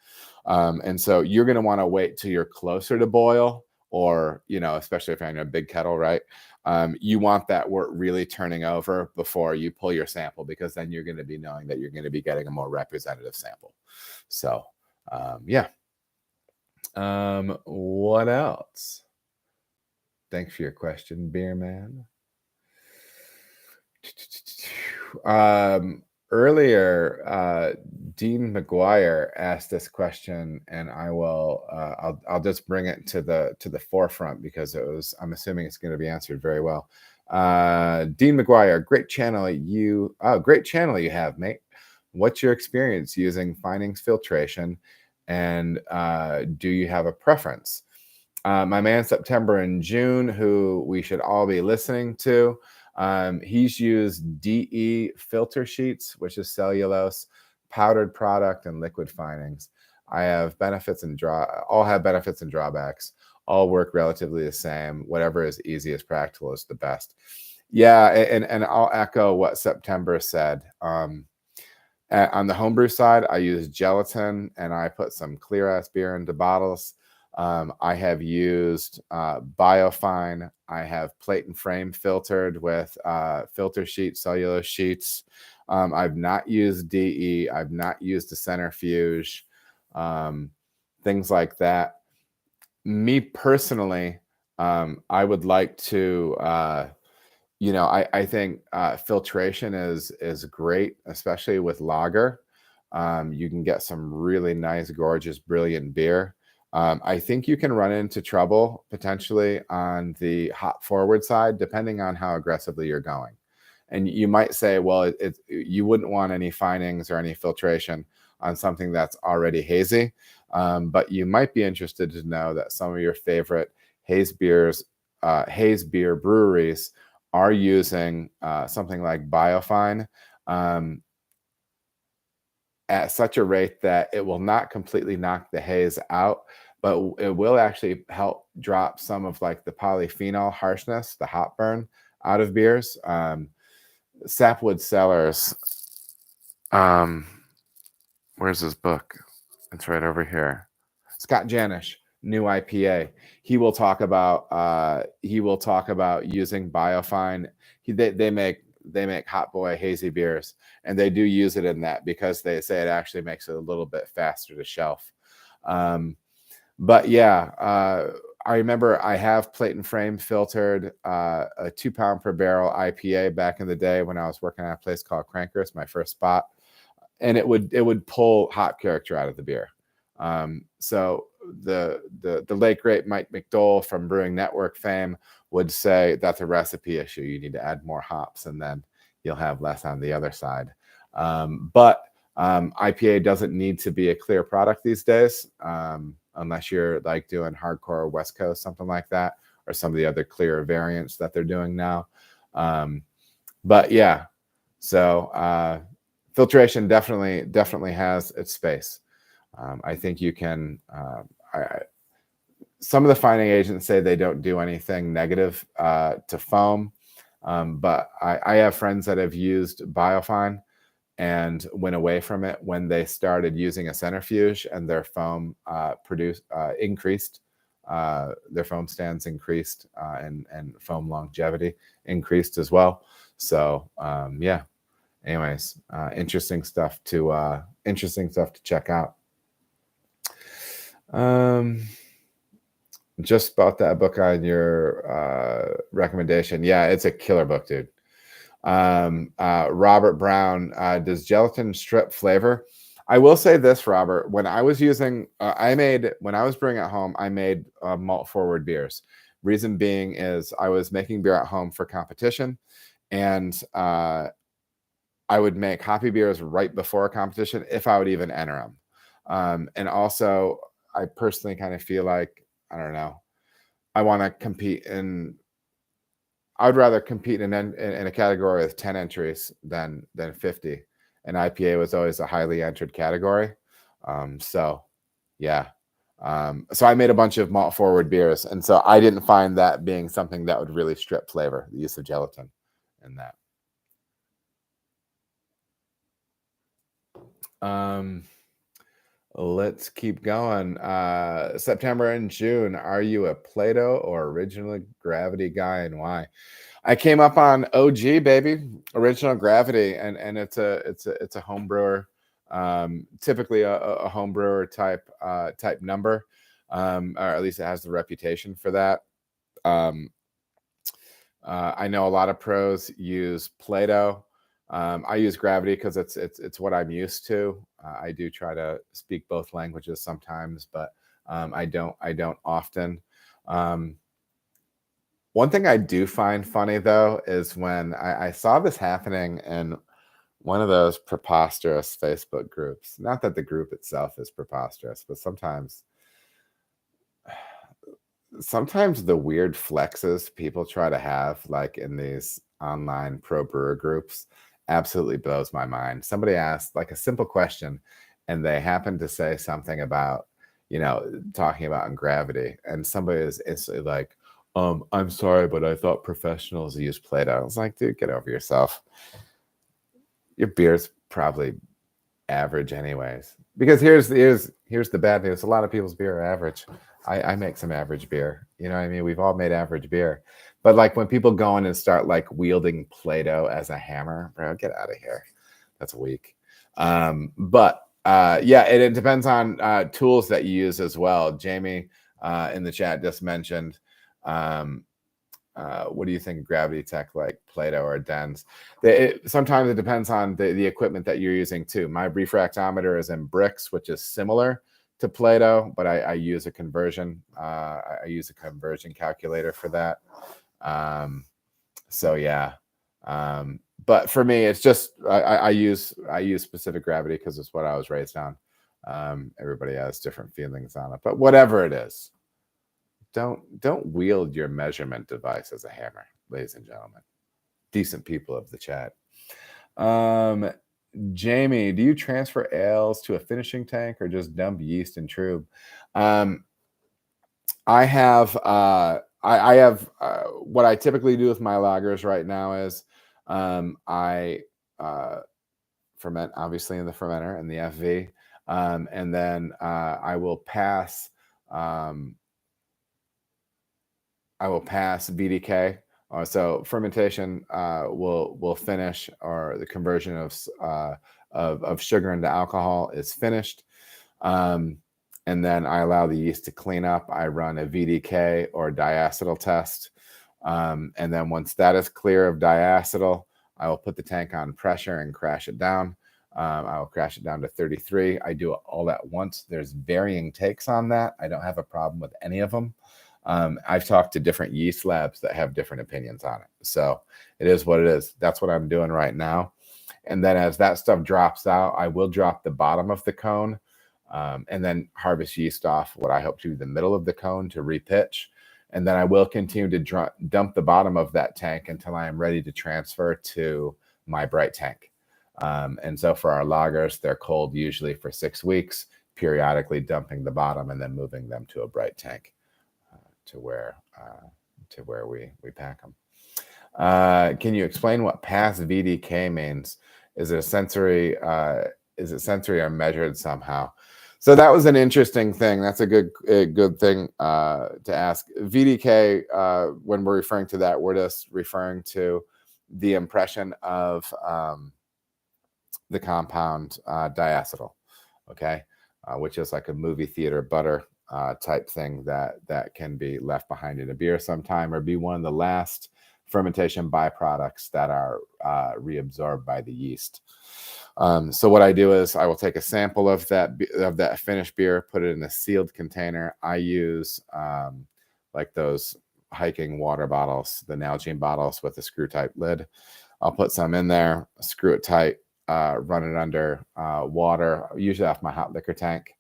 And so you're going to want to wait till you're closer to boil, or, especially if you're in a big kettle, right? You want that wort really turning over before you pull your sample, because then you're going to be knowing that you're going to be getting a more representative sample. So, yeah. What else? Thanks for your question, Beer Man. Earlier, Dean McGuire asked this question, and I'll just bring it to the forefront because I'm assuming it's going to be answered very well. Dean McGuire, great channel you have, mate. What's your experience using findings filtration, and do you have a preference? My man September and June, who we should all be listening to, he's used DE filter sheets, which is cellulose, powdered product, and liquid findings. I have all have benefits and drawbacks. All work relatively the same. Whatever is easy as practical is the best. Yeah, and I'll echo what September said. On the homebrew side, I use gelatin and I put some clear ass beer into bottles. I have used Biofine. I have plate and frame filtered with filter sheets, cellulose sheets. I've not used DE. I've not used a centrifuge, things like that. Me personally, I would like to. I think filtration is great, especially with lager. You can get some really nice, gorgeous, brilliant beer. I think you can run into trouble potentially on the hop forward side, depending on how aggressively you're going. And you might say, well, you wouldn't want any findings or any filtration on something that's already hazy. But you might be interested to know that some of your favorite haze beers haze beer breweries are using something like biofine um, at such a rate that it will not completely knock the haze out, but it will actually help drop some of like the polyphenol harshness, the hop burn out of beers. Sapwood Cellars, um, where's his book? It's right over here. Scott Janish, new IPA. He will talk about using biofine. They make Hot Boy hazy beers, and they do use it in that because they say it actually makes it a little bit faster to shelf. But yeah, I remember I have Plate and Frame filtered a 2 pound per barrel IPA back in the day when I was working at a place called Crankers, my first spot, and it would pull hop character out of the beer. So the late great Mike McDole from Brewing Network fame would say that's a recipe issue. You need to add more hops, and then you'll have less on the other side. But IPA doesn't need to be a clear product these days, unless you're like doing hardcore West Coast, something like that, or some of the other clearer variants that they're doing now. But yeah, so filtration definitely has its space. I think you can. Some of the finding agents say they don't do anything negative to foam, but I have friends that have used biofine and went away from it when they started using a centrifuge, and their foam increased. Their foam stands increased, and foam longevity increased as well. So yeah. Anyways, interesting stuff to check out. Just bought that book on your recommendation. Yeah, it's a killer book, dude. Robert Brown, does gelatin strip flavor? I will say this, Robert. When I was using, when I was brewing at home, I made malt forward beers. Reason being is I was making beer at home for competition, and I would make hoppy beers right before a competition if I would even enter them. And also, I personally kind of feel like, I don't know, I want to compete in. I'd rather compete in a category with 10 entries than 50. And IPA was always a highly entered category. So yeah. So I made a bunch of malt forward beers, and so I didn't find that being something that would really strip flavor, the use of gelatin in that. Let's keep going. September and June. Are you a Play-Doh or Original Gravity guy, and why? I came up on OG, baby, Original Gravity, and it's a home brewer, typically a home brewer type number, or at least it has the reputation for that. I know a lot of pros use Play-Doh. I use Gravity because it's what I'm used to. I do try to speak both languages sometimes, but I don't often. One thing I do find funny though is when I saw this happening in one of those preposterous Facebook groups. Not that the group itself is preposterous, but sometimes the weird flexes people try to have, like in these online pro brewer groups, absolutely blows my mind. Somebody asked like a simple question, and they happened to say something about, talking about gravity, and somebody is instantly like, I'm sorry, but I thought professionals use Play-Doh. I was like, dude, get over yourself. Your beer's probably average anyways. Because here's the bad news. A lot of people's beer are average. I make some average beer. You know what I mean? We've all made average beer. But like when people go in and start like wielding Play-Doh as a hammer, bro, get out of here. That's weak. But yeah, it depends on tools that you use as well. Jamie in the chat just mentioned, what do you think of Gravity Tech, like Play-Doh or Dens? Sometimes it depends on the equipment that you're using too. My refractometer is in bricks, which is similar to Play-Doh, but I use a conversion. I use a conversion calculator for that. So yeah. But for me, it's just I use specific gravity because it's what I was raised on. Everybody has different feelings on it, but whatever it is, don't wield your measurement device as a hammer, ladies and gentlemen. Decent people of the chat. Jamie, do you transfer ales to a finishing tank or just dump yeast and trub? I have what I typically do with my lagers right now is I ferment obviously in the fermenter and the FV, and then I will pass VDK. So fermentation will finish, or the conversion of sugar into alcohol is finished. And then I allow the yeast to clean up. I run a VDK or diacetyl test. And then once that is clear of diacetyl, I will put the tank on pressure and crash it down. I will crash it down to 33. I do it all at once. There's varying takes on that. I don't have a problem with any of them. I've talked to different yeast labs that have different opinions on it. So it is what it is. That's what I'm doing right now. And then as that stuff drops out, I will drop the bottom of the cone and then harvest yeast off what I hope to be the middle of the cone to repitch. And then I will continue to dump the bottom of that tank until I am ready to transfer to my bright tank. And so for our lagers, they're cold usually for 6 weeks, periodically dumping the bottom and then moving them to a bright tank to where we pack them. Can you explain what past VDK means? Is it sensory or measured somehow? So that was an interesting thing. That's a good thing to ask. VDK, when we're referring to that, we're just referring to the impression of the compound diacetyl, okay, which is like a movie theater butter type thing that can be left behind in a beer sometime, or be one of the last fermentation byproducts that are reabsorbed by the yeast. So what I do is I will take a sample of that finished beer, put it in a sealed container. I use like those hiking water bottles, the Nalgene bottles with a screw type lid. I'll put some in there, screw it tight, run it under water, usually off my hot liquor tank.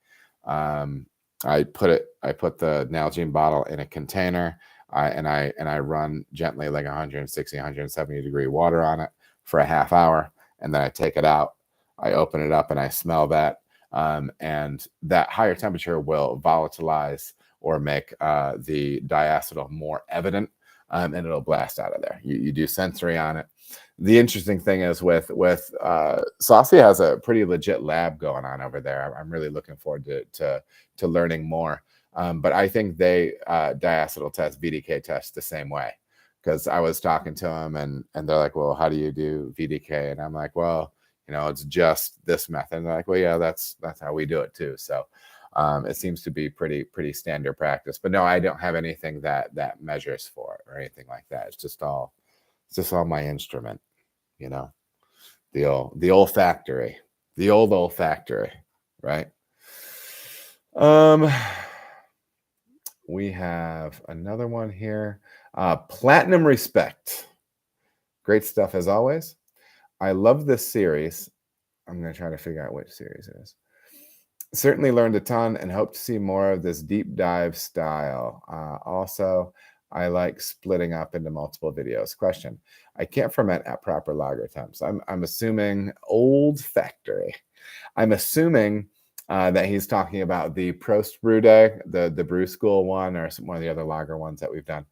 I put the Nalgene bottle in a container, and I run gently like 160, 170 degree water on it for a half hour, and then I take it out. I open it up and I smell that, and that higher temperature will volatilize or make the diacetyl more evident, and it'll blast out of there. You do sensory on it. The interesting thing is with Saucy has a pretty legit lab going on over there. I'm really looking forward to learning more. But I think they diacetyl test, VDK test the same way, because I was talking to them and they're like, well, how do you do VDK? And I'm like, well, it's just this method. And they're like, well, yeah, that's how we do it too. So it seems to be pretty standard practice. But no, I don't have anything that measures for it or anything like that. It's just all my instrument. The olfactory, the old olfactory, right? We have another one here. Platinum Respect. Great stuff as always. I love this series. I'm going to try to figure out which series it is. Certainly learned a ton and hope to see more of this deep dive style. Also, I like splitting up into multiple videos. Question: I can't ferment at proper lager temps. I'm assuming old factory. I'm assuming that he's talking about the Prost Brew Day, the Brew School one, or one of the other lager ones that we've done.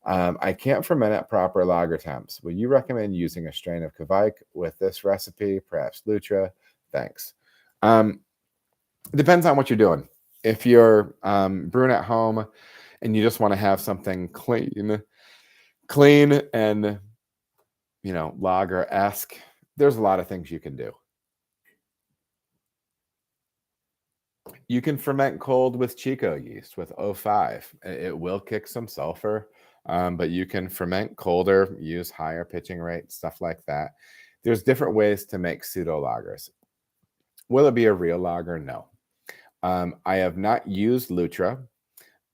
I can't ferment at proper lager temps. Will you recommend using a strain of Kvike with this recipe? Perhaps Lutra? Thanks. Depends on what you're doing. If you're brewing at home and you just want to have something clean and lager-esque, there's a lot of things you can do. You can ferment cold with Chico yeast, with O5. It will kick some sulfur, but you can ferment colder, use higher pitching rates, stuff like that. There's different ways to make pseudo lagers. Will it be a real lager? No. I have not used Lutra.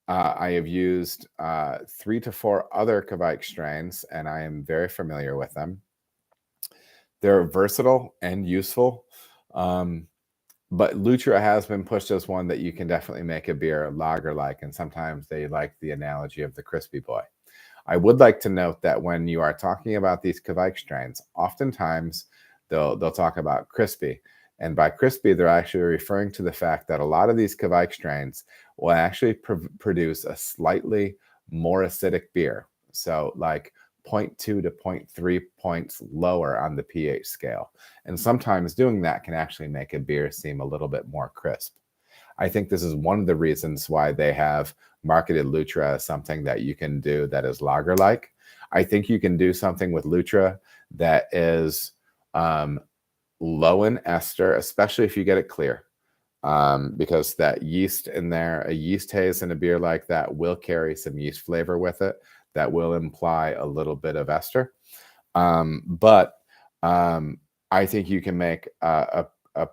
I have used 3 to 4 other Kvike strains, and I am very familiar with them. They're versatile and useful. but Lutra has been pushed as one that you can definitely make a beer lager like, and sometimes they like the analogy of the crispy boy. I would like to note that when you are talking about these Kvike strains, oftentimes they'll talk about crispy, and by crispy they're actually referring to the fact that a lot of these Kvike strains will actually produce a slightly more acidic beer, so like 0.2 to 0.3 points lower on the pH scale, and sometimes doing that can actually make a beer seem a little bit more crisp. I think this is one of the reasons why they have marketed Lutra as something that you can do that is lager-like. I think you can do something with Lutra that is low in ester, especially if you get it clear, because that yeast in there, a yeast haze in a beer like that will carry some yeast flavor with it that will imply a little bit of ester. But I think you can make a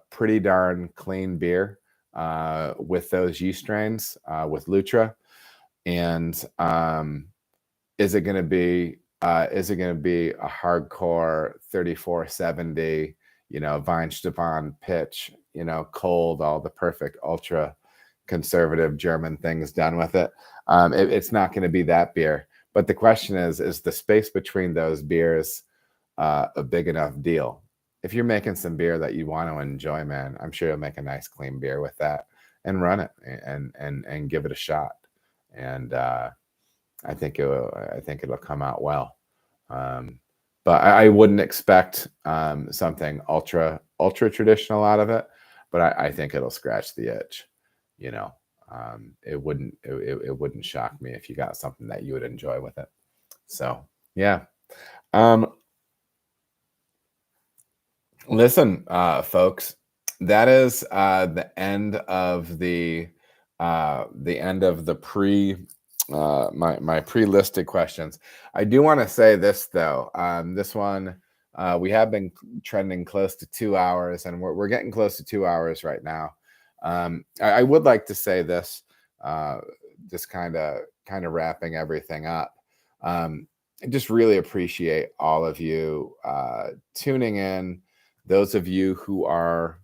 pretty darn clean beer with those yeast strains with Lutra. And is it going to be a hardcore 3470, Weinstein pitch, cold, all the perfect ultra conservative German things done with it? It's not going to be that beer. But the question is the space between those beers a big enough deal? If you're making some beer that you want to enjoy, man, I'm sure you'll make a nice clean beer with that and run it and give it a shot. And I think it'll come out well. But I wouldn't expect something ultra traditional out of it. But I think it'll scratch the itch. It wouldn't shock me if you got something that you would enjoy with it. So yeah. Listen, folks, that is the end of the my pre-listed questions. I do want to say this though. This one we have been trending close to 2 hours, and we're getting close to 2 hours right now. I would like to say this, just kind of wrapping everything up. I just really appreciate all of you tuning in. Those of you who are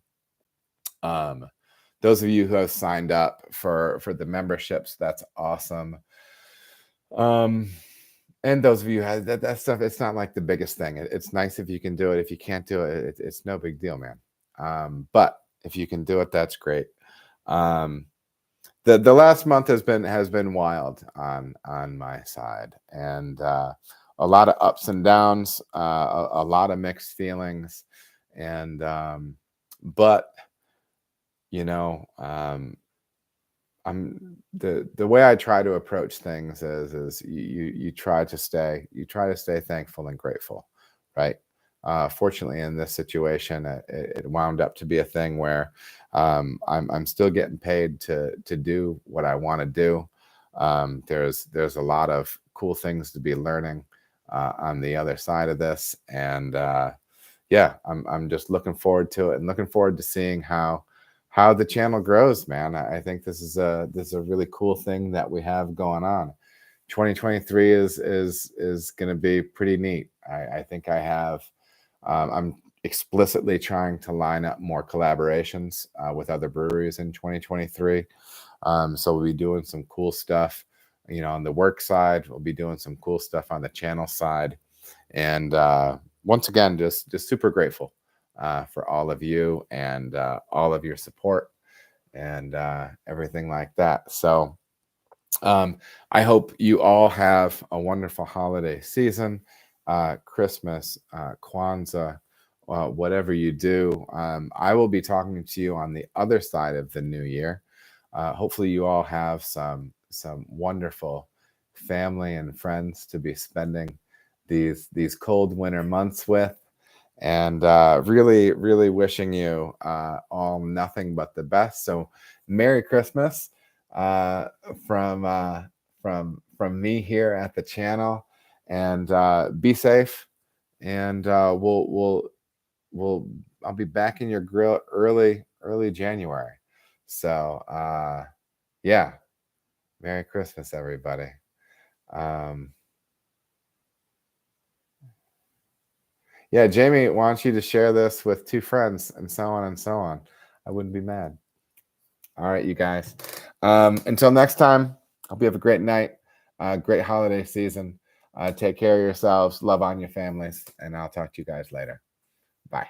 those of you who have signed up for the memberships, that's awesome. And those of you who have that stuff, it's not like the biggest thing. It's nice if you can do it. If you can't do it, it's no big deal, man. But if you can do it, that's great. The last month has been wild on my side, and a lot of ups and downs, a lot of mixed feelings, and but I'm the way I try to approach things is you try to stay thankful and grateful, right? Fortunately, in this situation, it wound up to be a thing where I'm still getting paid to do what I want to do. There's a lot of cool things to be learning on the other side of this, and yeah, I'm just looking forward to it and looking forward to seeing how the channel grows, man. I think this is a really cool thing that we have going on. 2023 is going to be pretty neat. I think I have. I'm explicitly trying to line up more collaborations with other breweries in 2023. So we'll be doing some cool stuff, on the work side. We'll be doing some cool stuff on the channel side, and once again, just super grateful for all of you and all of your support and everything like that. So I hope you all have a wonderful holiday season, Christmas, Kwanzaa, whatever you do. I will be talking to you on the other side of the new year. Hopefully you all have some wonderful family and friends to be spending these cold winter months with. And really, really wishing you all nothing but the best. So, Merry Christmas from me here at the channel, and be safe. And I'll be back in your grill early January. So yeah, Merry Christmas, everybody. Yeah, Jamie wants you to share this with 2 friends, and so on and so on. I wouldn't be mad. All right, you guys. Until next time, hope you have a great night, great holiday season. Take care of yourselves, love on your families, and I'll talk to you guys later. Bye.